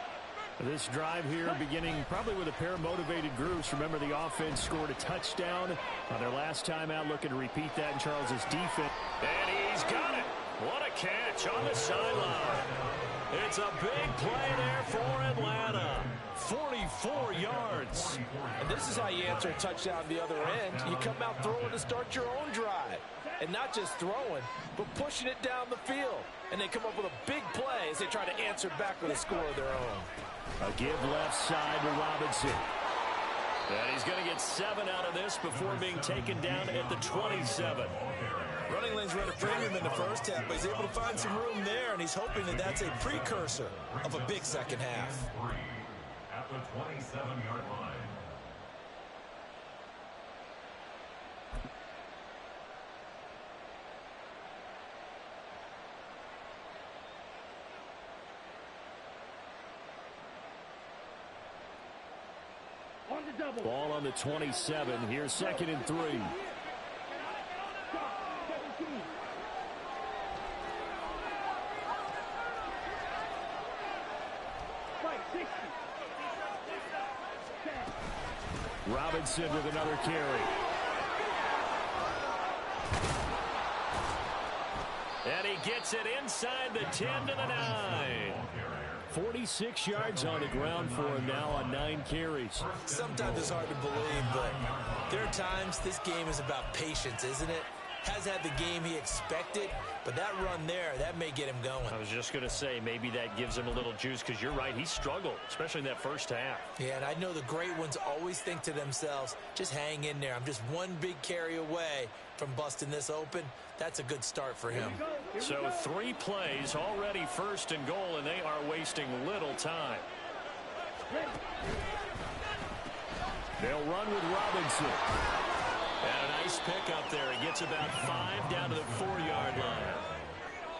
This drive here beginning probably with a pair of motivated groups. Remember, the offense scored a touchdown on their last time out, looking to repeat that in Charles's defense. And he's got it. What a catch on the sideline. It's a big play there for Atlanta. 44 yards. And this is how you answer a touchdown the other end. You come out throwing to start your own drive. And not just throwing, but pushing it down the field. And they come up with a big play as they try to answer back with a score of their own. A give left side to Robinson. And he's going to get 7 out of this before being taken down at the 27. Running lanes were at a premium in the first half, but he's able to find some room there, and he's hoping that that's a precursor of a big second half. At the 27-yard line. Ball on the 27. Here's 2nd and 3. Robinson with another carry. And he gets it inside the 10 to the 9. 46 yards on the ground for him now on 9 carries. Sometimes it's hard to believe, but there are times this game is about patience, isn't it? has had the game he expected, but that run there, that may get him going. I was just going to say, maybe that gives him a little juice, because you're right, he struggled, especially in that first half. Yeah, and I know the great ones always think to themselves, just hang in there. I'm just one big carry away from busting this open. That's a good start for him. So 3 plays, already 1st and goal, and they are wasting little time. They'll run with Robinson. And a nice pickup there. He gets about 5 down to the 4-yard line.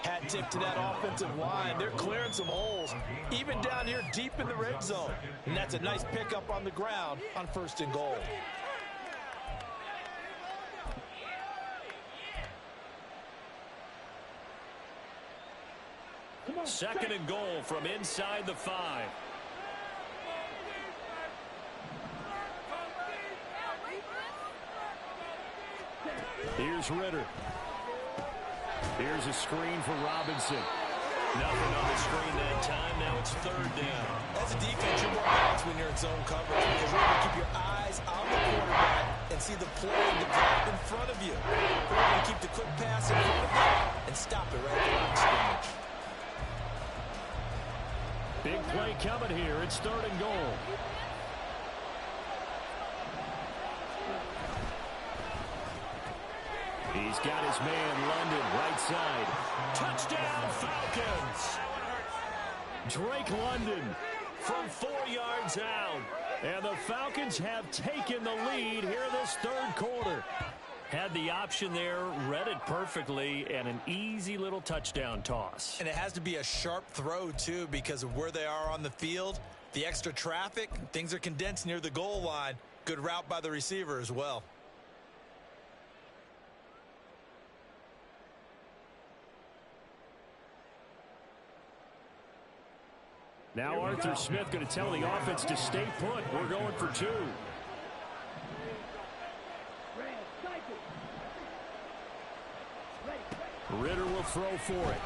Hat tip to that offensive line. They're clearing some holes, even down here deep in the red zone. And that's a nice pickup on the ground on 1st and goal. Second and goal from inside the 5. Here's Ritter. Here's a screen for Robinson. Nothing on the screen that time. Now it's 3rd down. As a defense, you're more balanced when you're in zone coverage because you're able to keep your eyes on the quarterback and see the play develop in front of you. You're able to keep the quick pass in front of you and stop it right at the line of scrimmage. Big play coming here. It's 3rd and goal. He's got his man, London, right side. Touchdown, Falcons! Drake London from 4 yards out. And the Falcons have taken the lead here in this 3rd quarter. Had the option there, read it perfectly, and an easy little touchdown toss. And it has to be a sharp throw, too, because of where they are on the field. The extra traffic, things are condensed near the goal line. Good route by the receiver as well. Now Arthur Smith going to tell the offense to stay put. We're going for 2. Ritter will throw for it.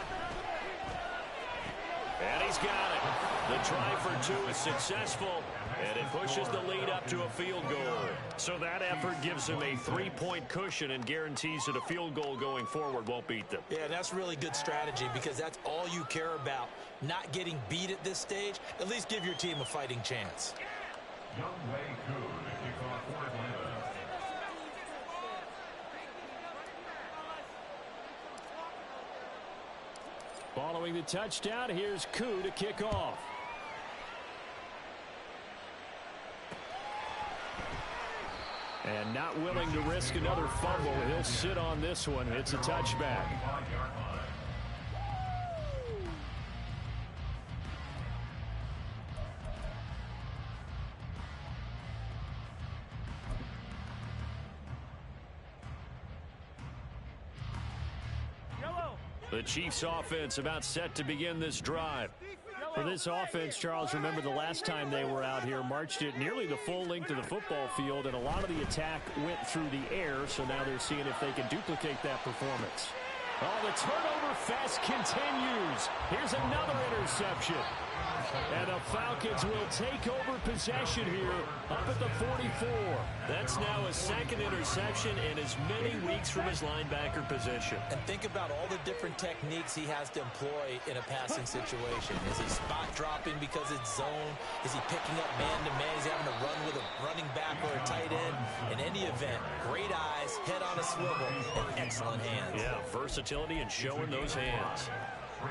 And he's got it. The try for 2 is successful, and it pushes the lead up to a field goal. So that effort gives him a 3-point cushion and guarantees that a field goal going forward won't beat them. Yeah, that's really good strategy because that's all you care about. Not getting beat at this stage. At least give your team a fighting chance. Following the touchdown, here's Koo to kick off. And not willing to risk another fumble. He'll sit on this one. It's a touchback. The Chiefs offense about set to begin this drive. For this offense, Charles, remember the last time they were out here, marched it nearly the full length of the football field, and a lot of the attack went through the air, so now they're seeing if they can duplicate that performance. Oh, the turnover fest continues. Here's another interception. And the Falcons will take over possession here up at the 44. That's now a 2nd interception in as many weeks from his linebacker position. And think about all the different techniques he has to employ in a passing situation. Is he spot dropping because it's zone? Is he picking up man-to-man? Is he having to run with a running back or a tight end? In any event, great eyes, head on a swivel, and excellent hands. Yeah, versatility and showing those hands.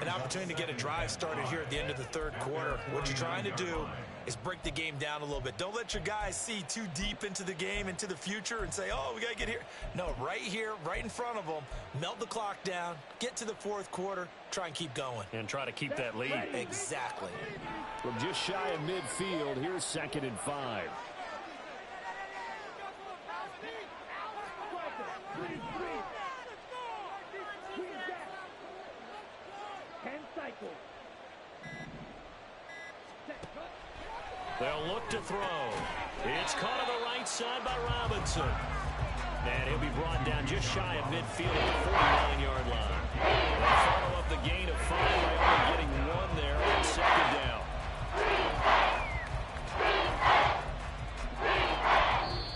An opportunity to get a drive started here at the end of the 3rd quarter. What you're trying to do is break the game down a little bit. Don't let your guys see too deep into the game, into the future, and say, oh, we got to get here. No, right here, right in front of them, melt the clock down, get to the 4th quarter, try and keep going. And try to keep that lead. Exactly. From just shy of midfield, here's 2nd and 5. They'll look to throw. It's caught on the right side by Robinson. And he'll be brought down just shy of midfield at the 49-yard line. They'll follow up the gain of 5 by only getting 1 there on 2nd down.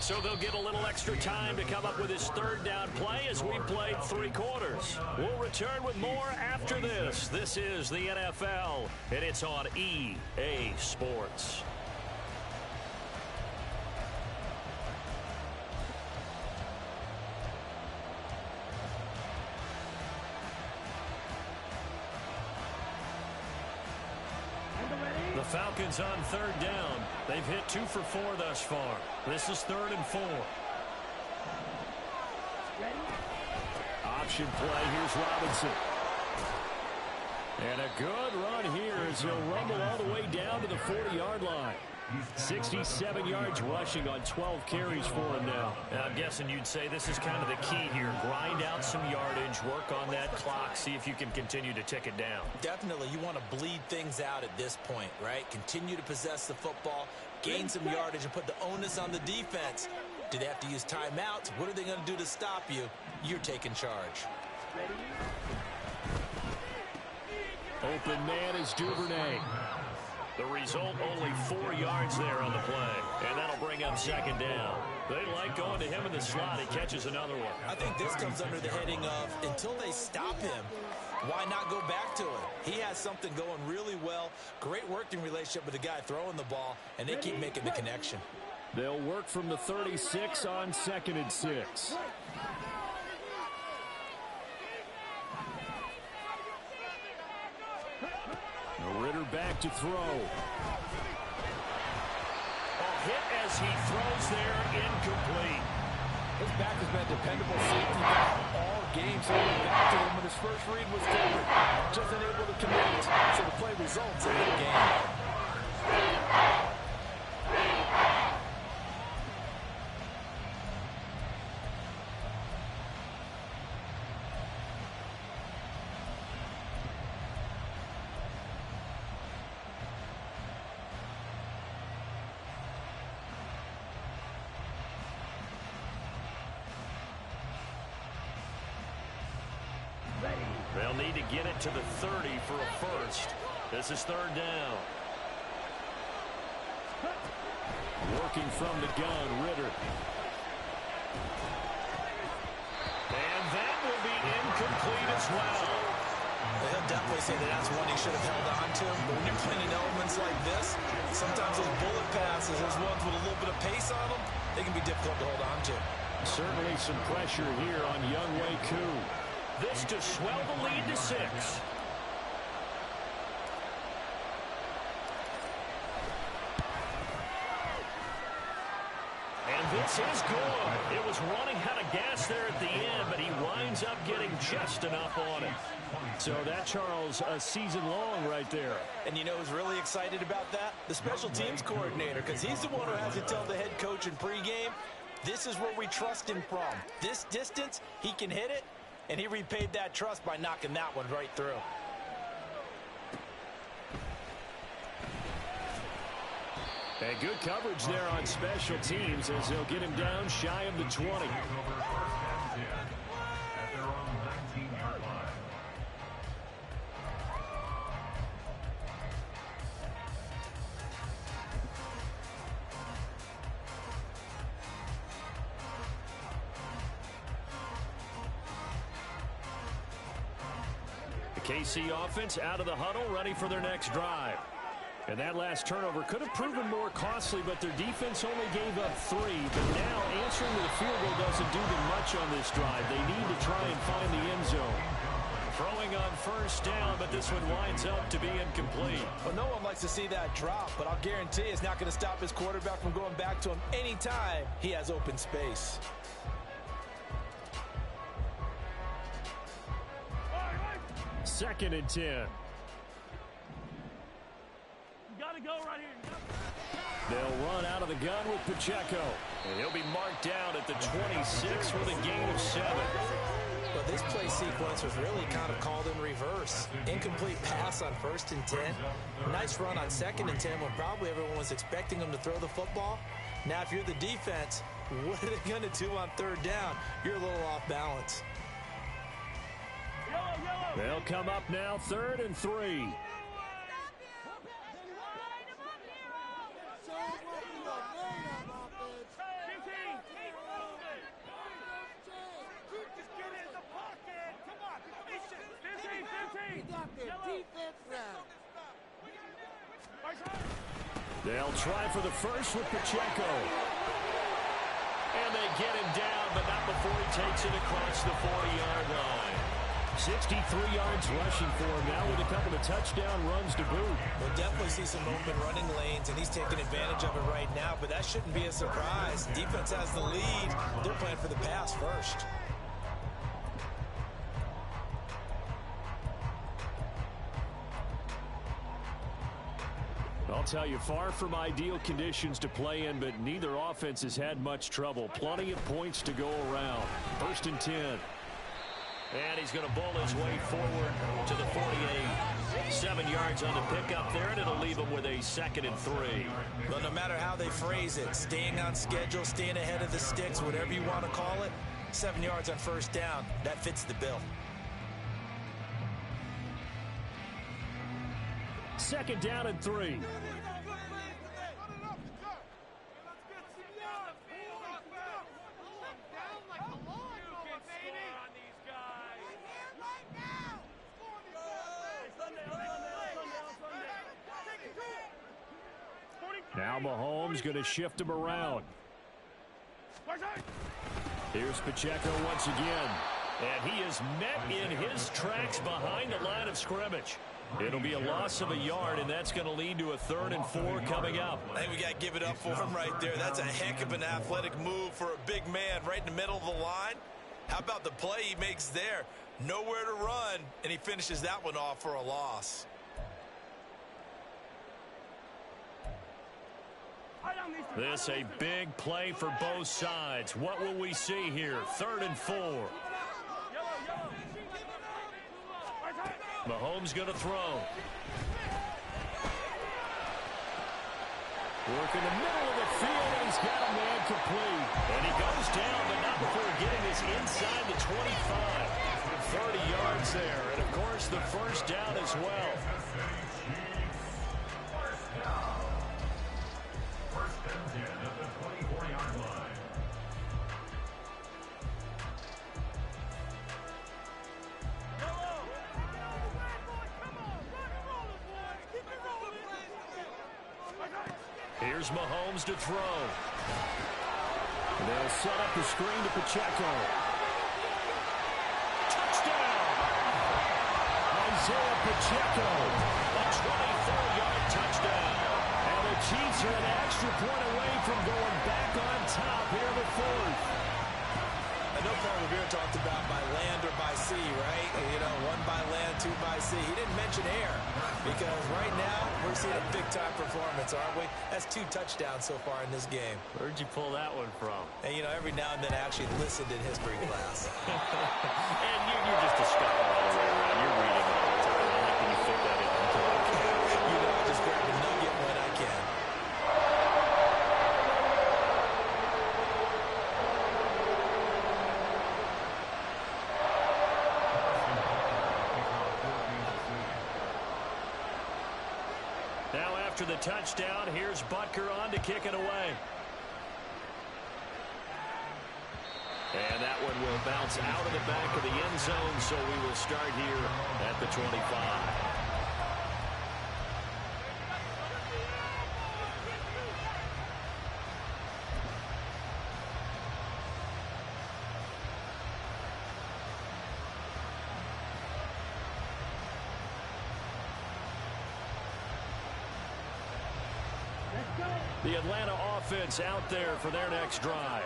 So they'll get a little extra time to come up with his third down play as we played 3 quarters. We'll return with more after this. This is the NFL, and it's on EA Sports. The Falcons on 3rd down. They've hit 2 for 4 thus far. This is 3rd and 4. Option play. Here's Robinson. And a good run here as he'll rumble all the way down to the 40-yard line. 67 yards rushing on 12 carries for him now. I'm guessing you'd say this is kind of the key here. Grind out some yardage, work on that clock, see if you can continue to tick it down. Definitely, you want to bleed things out at this point, right? Continue to possess the football, gain some yardage, and put the onus on the defense. Do they have to use timeouts? What are they going to do to stop you? You're taking charge. Open man is Duvernay. The result, only 4 yards there on the play. And that'll bring up 2nd down. They like going to him in the slot. He catches another one. I think this comes under the heading of, until they stop him, why not go back to it? He has something going really well. Great working relationship with the guy throwing the ball, and they keep making the connection. They'll work from the 36 on 2nd and 6. Ritter back to throw. A hit as he throws there, incomplete. His back has been a dependable safety back all games. He went back to him when his first read was different. Just unable to commit. So the play results in the game. They'll need to get it to the 30 for a first. This is 3rd down. Working from the gun, Ritter. And that will be incomplete as well. He'll definitely say that that's one he should have held on to. But when you're playing in elements like this, sometimes those bullet passes, those ones with a little bit of pace on them, they can be difficult to hold on to. Certainly some pressure here on Younghoe Koo. This to swell the lead to 6. And this is good. It was running out of gas there at the end, but he winds up getting just enough on it. So that, Charles, a season long right there. And you know who's really excited about that? The special teams coordinator, because he's the one who has to tell the head coach in pregame, this is where we trust him from. This distance, he can hit it. And he repaid that trust by knocking that one right through. And good coverage there on special teams as they'll get him down shy of the 20. At their own 19-yard line. KC offense out of the huddle, ready for their next drive. And that last turnover could have proven more costly, but their defense only gave up 3. But now answering with a field goal doesn't do them much on this drive. They need to try and find the end zone. Throwing on 1st down, but this one winds up to be incomplete. Well, no one likes to see that drop, but I'll guarantee it's not going to stop his quarterback from going back to him anytime he has open space. Second and 10. You gotta go right here. They'll run out of the gun with Pacheco. And he'll be marked down at the 26 with a gain of 7. But this play sequence was really kind of called in reverse. Incomplete pass on 1st and 10. Nice run on 2nd and 10 when probably everyone was expecting him to throw the football. Now, if you're the defense, what are they going to do on 3rd down? You're a little off balance. They'll come up now 3rd and 3. got their defense right. They'll try for the first with Pacheco. And they get him down, but not before he takes it across the 40-yard line. 63 yards rushing for him now with a couple of touchdown runs to boot. We'll definitely see some open running lanes, and he's taking advantage of it right now, but that shouldn't be a surprise. Defense has the lead. They're playing for the pass first. I'll tell you, far from ideal conditions to play in, but neither offense has had much trouble. Plenty of points to go around. 1st and 10. And he's going to bowl his way forward to the 48. 7 yards on the pickup there, and it'll leave him with a 2nd and 3. Well, no matter how they phrase it, staying on schedule, staying ahead of the sticks, whatever you want to call it, 7 yards on 1st down, that fits the bill. 2nd down and 3. Now Mahomes going to shift him around. Here's Pacheco once again. And he is met in his tracks behind the line of scrimmage. It'll be a loss of a yard, and that's going to lead to a 3rd and 4 coming up. I think we got to give it up for him right there. That's a heck of an athletic move for a big man right in the middle of the line. How about the play he makes there? Nowhere to run, and he finishes that one off for a loss. This a big play for both sides. What will we see here? 3rd and 4. Mahomes going to throw. Working the middle of the field, and he's got a man complete. And he goes down, but not before getting his inside the 25. 30 yards there, and of course the 1st down as well. Here's Mahomes to throw. And they'll set up the screen to Pacheco. Touchdown! Isaiah Pacheco. A 24-yard touchdown. And the Chiefs are an extra point away from going back on top here in the 4th. I know Paul Revere talked about by land or by sea, right? You know, 1 by land, 2 by sea. He didn't mention air because right now we're seeing a big-time performance, aren't we? That's 2 touchdowns so far in this game. Where'd you pull that one from? And, you know, every now and then I actually listened in history class. And you're just a scholar all the way around. You're reading all the time. I like when you fit that in. You know, I just grab a nugget when I can. Now after the touchdown, here's Butker on to kick it away. And that one will bounce out of the back of the end zone, so we will start here at the 25. The Atlanta offense out there for their next drive.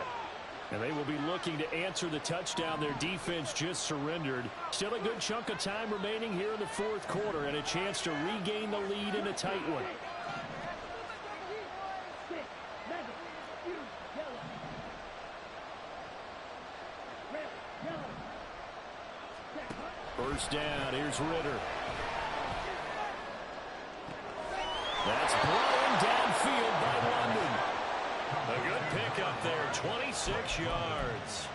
And they will be looking to answer the touchdown their defense just surrendered. Still a good chunk of time remaining here in the 4th quarter and a chance to regain the lead in a tight one. First down, here's Ritter. That's brought in downfield by London. A good pickup there, 26 yards.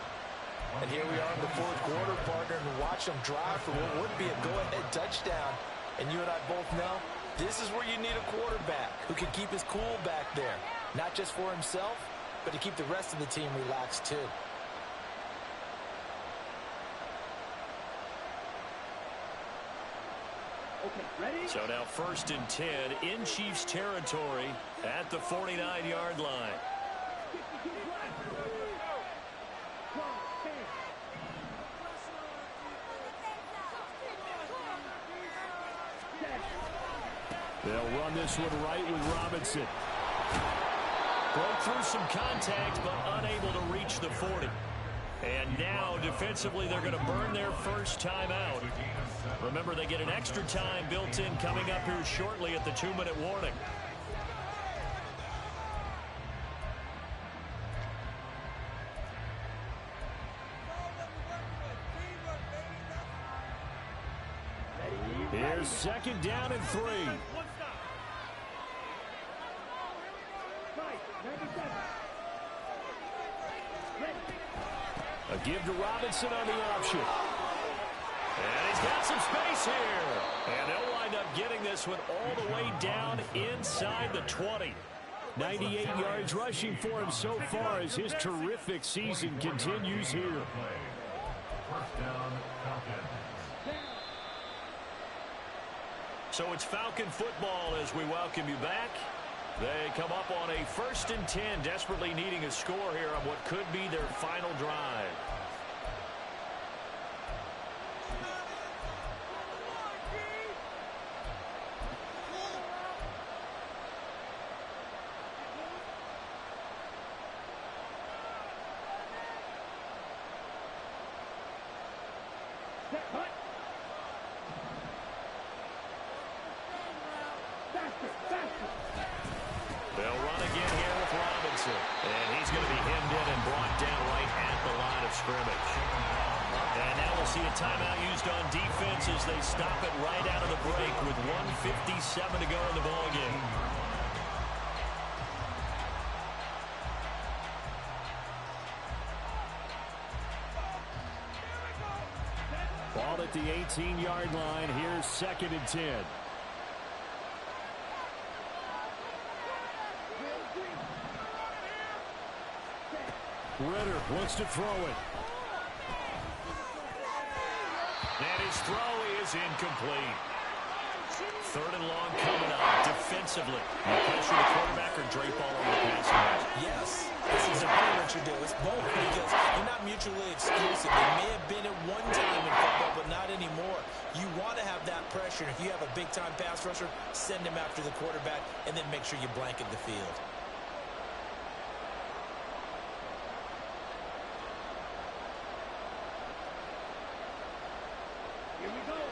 And here we are in the 4th quarter, partner, and watch them drive for what would be a go-ahead touchdown. And you and I both know this is where you need a quarterback who can keep his cool back there. Not just for himself, but to keep the rest of the team relaxed too. Okay, ready? So now 1st and 10 in Chiefs territory at the 49-yard line. 52 flat. 12, 10. They'll run this one right with Robinson. Broke through some contact, but unable to reach the 40. And now, defensively, they're going to burn their first timeout. Remember, they get an extra time built in coming up here shortly at the 2-minute warning. Here's 2nd down and 3. A give to Robinson on the option. And he's got some space here. And they'll wind up getting this one all the way down inside the 20. 98 yards rushing for him so far as his terrific season continues here. 1st down, Falcons. So it's Falcon football as we welcome you back. They come up on a 1st and 10, desperately needing a score here on what could be their final drive. They'll run again here with Robinson. And he's going to be hemmed in and brought down right at the line of scrimmage. And now we'll see a timeout used on defense as they stop it right out of the break with 1:57 to go in the ballgame. Ball at the 18-yard line. Here's 2nd and 10. Ritter wants to throw it. And his throw is incomplete. 3rd and long coming up defensively. You pressure the quarterback or drape all over the passing line? Yes, this is exactly what you do. It's both because they're not mutually exclusive. They may have been at one time in football, but not anymore. You want to have that pressure. If you have a big-time pass rusher, send him after the quarterback, and then make sure you blanket the field.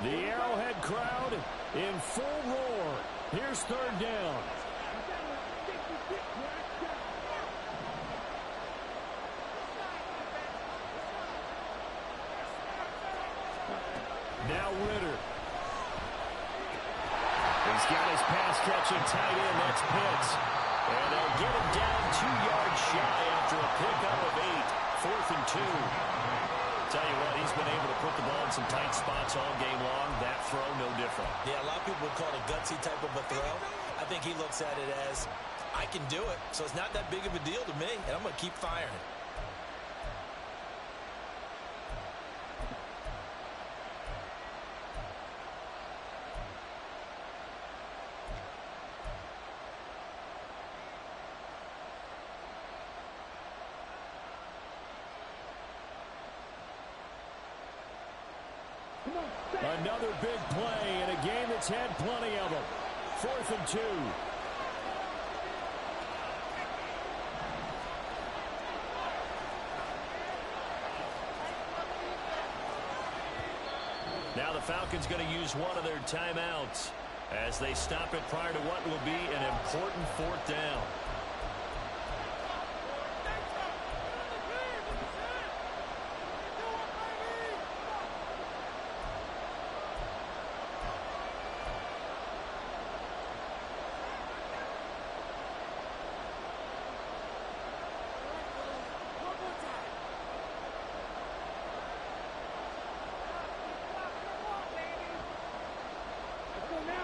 The Arrowhead crowd in full roar. Here's 3rd down. Now Ritter. He's got his pass-catching tight end. That's Pitts. And they'll get him down 2 yards shy after a pickup of 8. 4th and 2. Tell you what, he's been able to put the ball in some tight spots all game long. That throw, no different. Yeah, a lot of people would call it a gutsy type of a throw. I think he looks at it as, I can do it, so it's not that big of a deal to me, and I'm going to keep firing. Another big play in a game that's had plenty of them. 4th and 2. Now the Falcons going to use one of their timeouts as they stop it prior to what will be an important 4th down.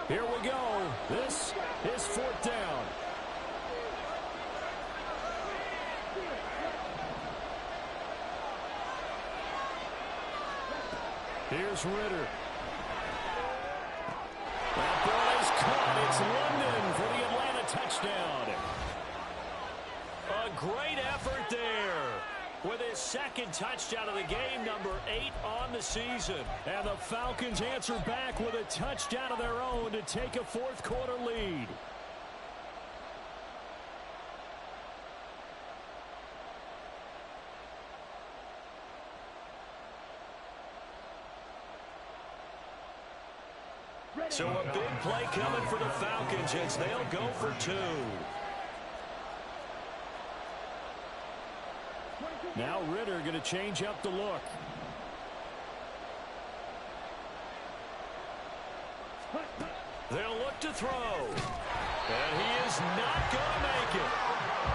Here we go. This is 4th down. Here's Ritter. It's London for the Atlanta touchdown. A great effort there with his second touchdown of the game, number 8 on the season. And the Falcons answer back with a touchdown of their own to take a fourth-quarter lead. So a big play coming for the Falcons as they'll go for 2. Now Ritter going to change up the look. They'll look to throw. And he is not going to make it.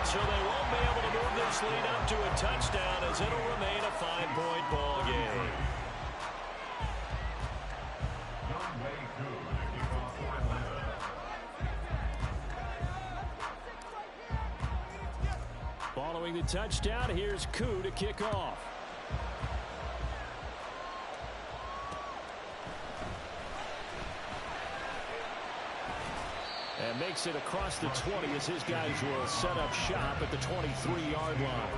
So they won't be able to move this lead up to a touchdown as it'll remain a 5-point ball game. Following the touchdown, here's Koo to kick off. And makes it across the 20 as his guys will set up shop at the 23-yard line.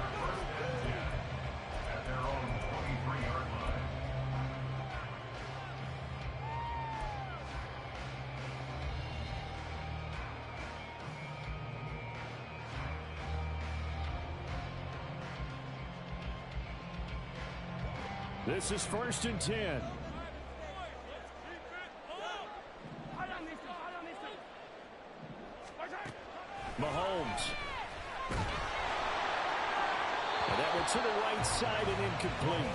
At their own 23-yard line. This is 1st and 10. Mahomes. And that went to the right side and incomplete.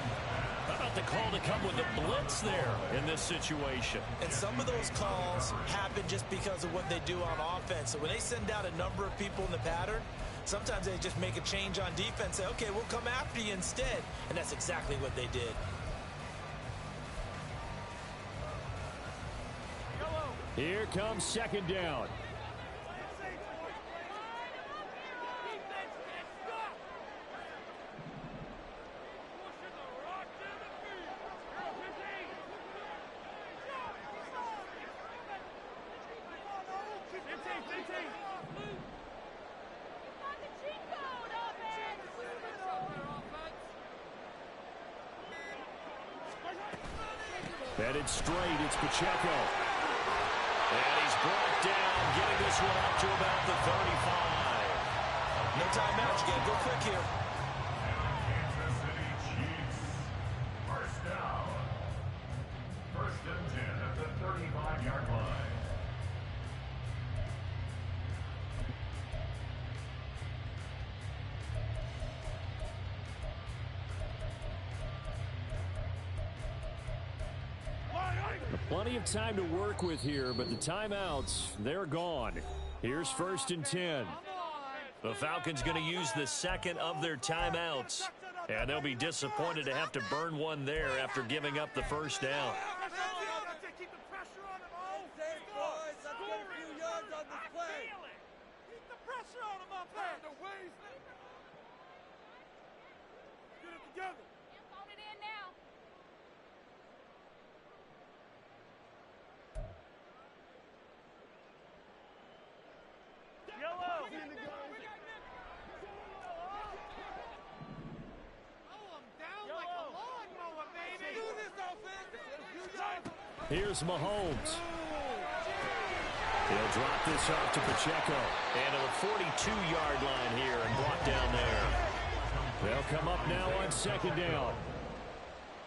How about the call to come with the blitz there in this situation? And some of those calls happen just because of what they do on offense. So when they send out a number of people in the pattern, sometimes they just make a change on defense, say, okay, we'll come after you instead. And that's exactly what they did. Here comes 2nd down. Headed straight, it's Pacheco. And he's brought down, getting this one up to about the 35. No timeout, you gotta go quick here. Kansas City Chiefs. First down. 1st and 10 at the 35-yard line. Plenty of time to work with here, but the timeouts, they're gone. Here's 1st and 10. The Falcons going to use the second of their timeouts, and they'll be disappointed to have to burn one there after giving up the first down. Keep the pressure on him, oh! Boys, let's get a few yards on this play. Keep the pressure on him up there. Get it together. Hold it in now. Yellow. Here's Mahomes. He'll drop this off to Pacheco. And to the 42-yard line here and brought down there. They'll come up now on 2nd down.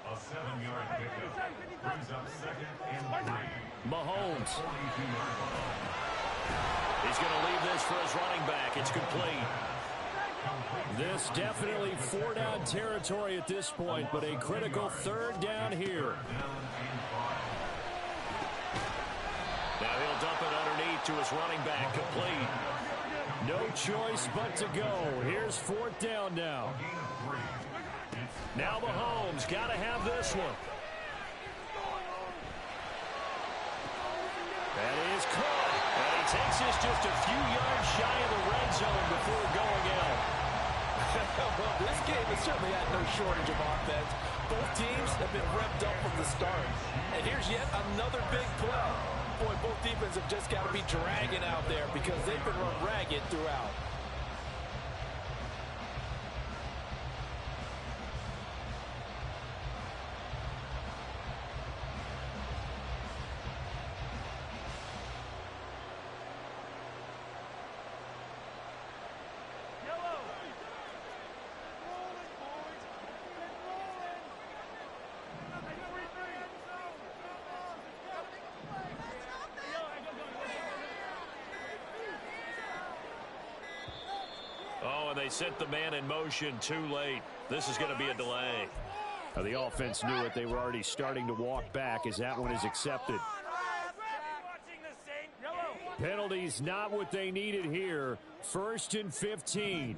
A 7-yard pickup brings up 2nd and 3. Mahomes. 42-yard line. He's going to leave this for his running back. It's complete. This definitely 4-down territory at this point, but a critical 3rd down here. Now he'll dump it underneath to his running back, complete. No choice but to go. Here's 4th down now. Now Mahomes got to have this one. That is caught. And he takes this just a few yards shy of the red zone before going out. Well, this game has certainly had no shortage of offense. Both teams have been revved up from the start. And here's yet another big play. point, both defenses have just got to be dragging out there because they've been run ragged throughout. Oh, and they sent the man in motion too late. This is going to be a delay. Now, the offense knew it. They were already starting to walk back as that one is accepted. Penalties not what they needed here. 1st and 15.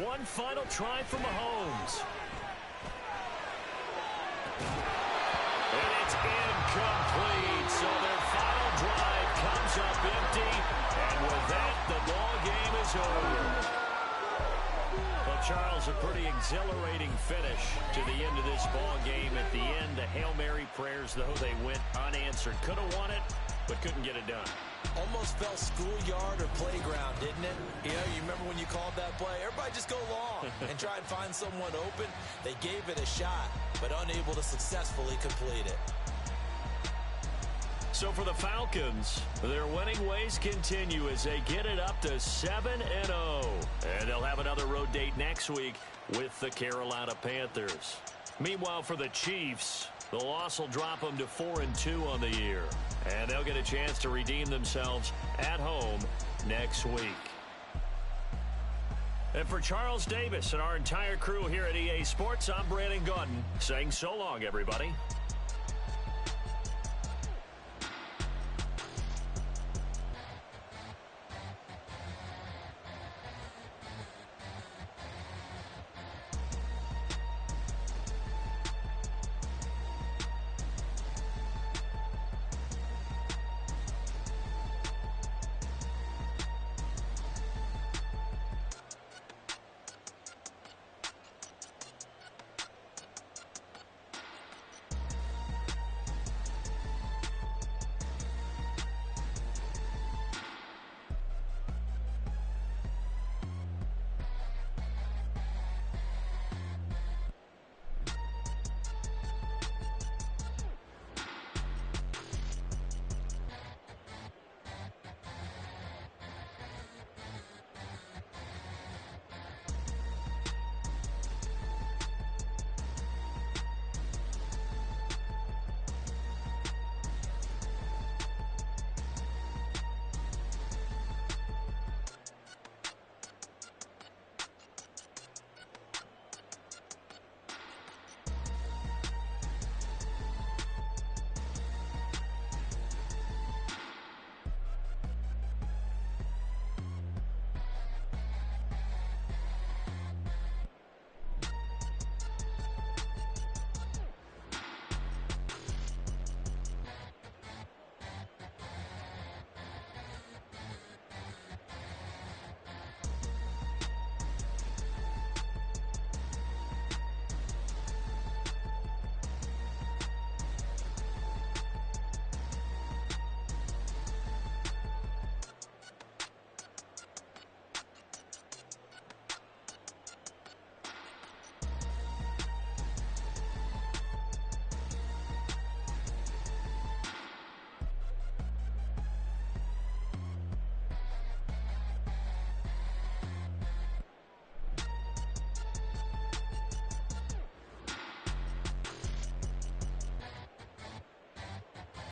One final try for Mahomes. And it's incomplete. So their final drive comes up empty. And with that, the ball game is over. Well, Charles, a pretty exhilarating finish to the end of this ball game. At the end, the Hail Mary prayers, though, they went unanswered. Could have won it, but couldn't get it done. Almost felt schoolyard or playground, didn't it? You know, you remember when you called that play? Everybody just go long and try and find someone open. They gave it a shot, but unable to successfully complete it. So for the Falcons, their winning ways continue as they get it up to 7-0. And they'll have another road date next week with the Carolina Panthers. Meanwhile, for the Chiefs, the loss will drop them to 4-2 on the year. And they'll get a chance to redeem themselves at home next week. And for Charles Davis and our entire crew here at EA Sports, I'm Brandon Gaudin saying so long, everybody.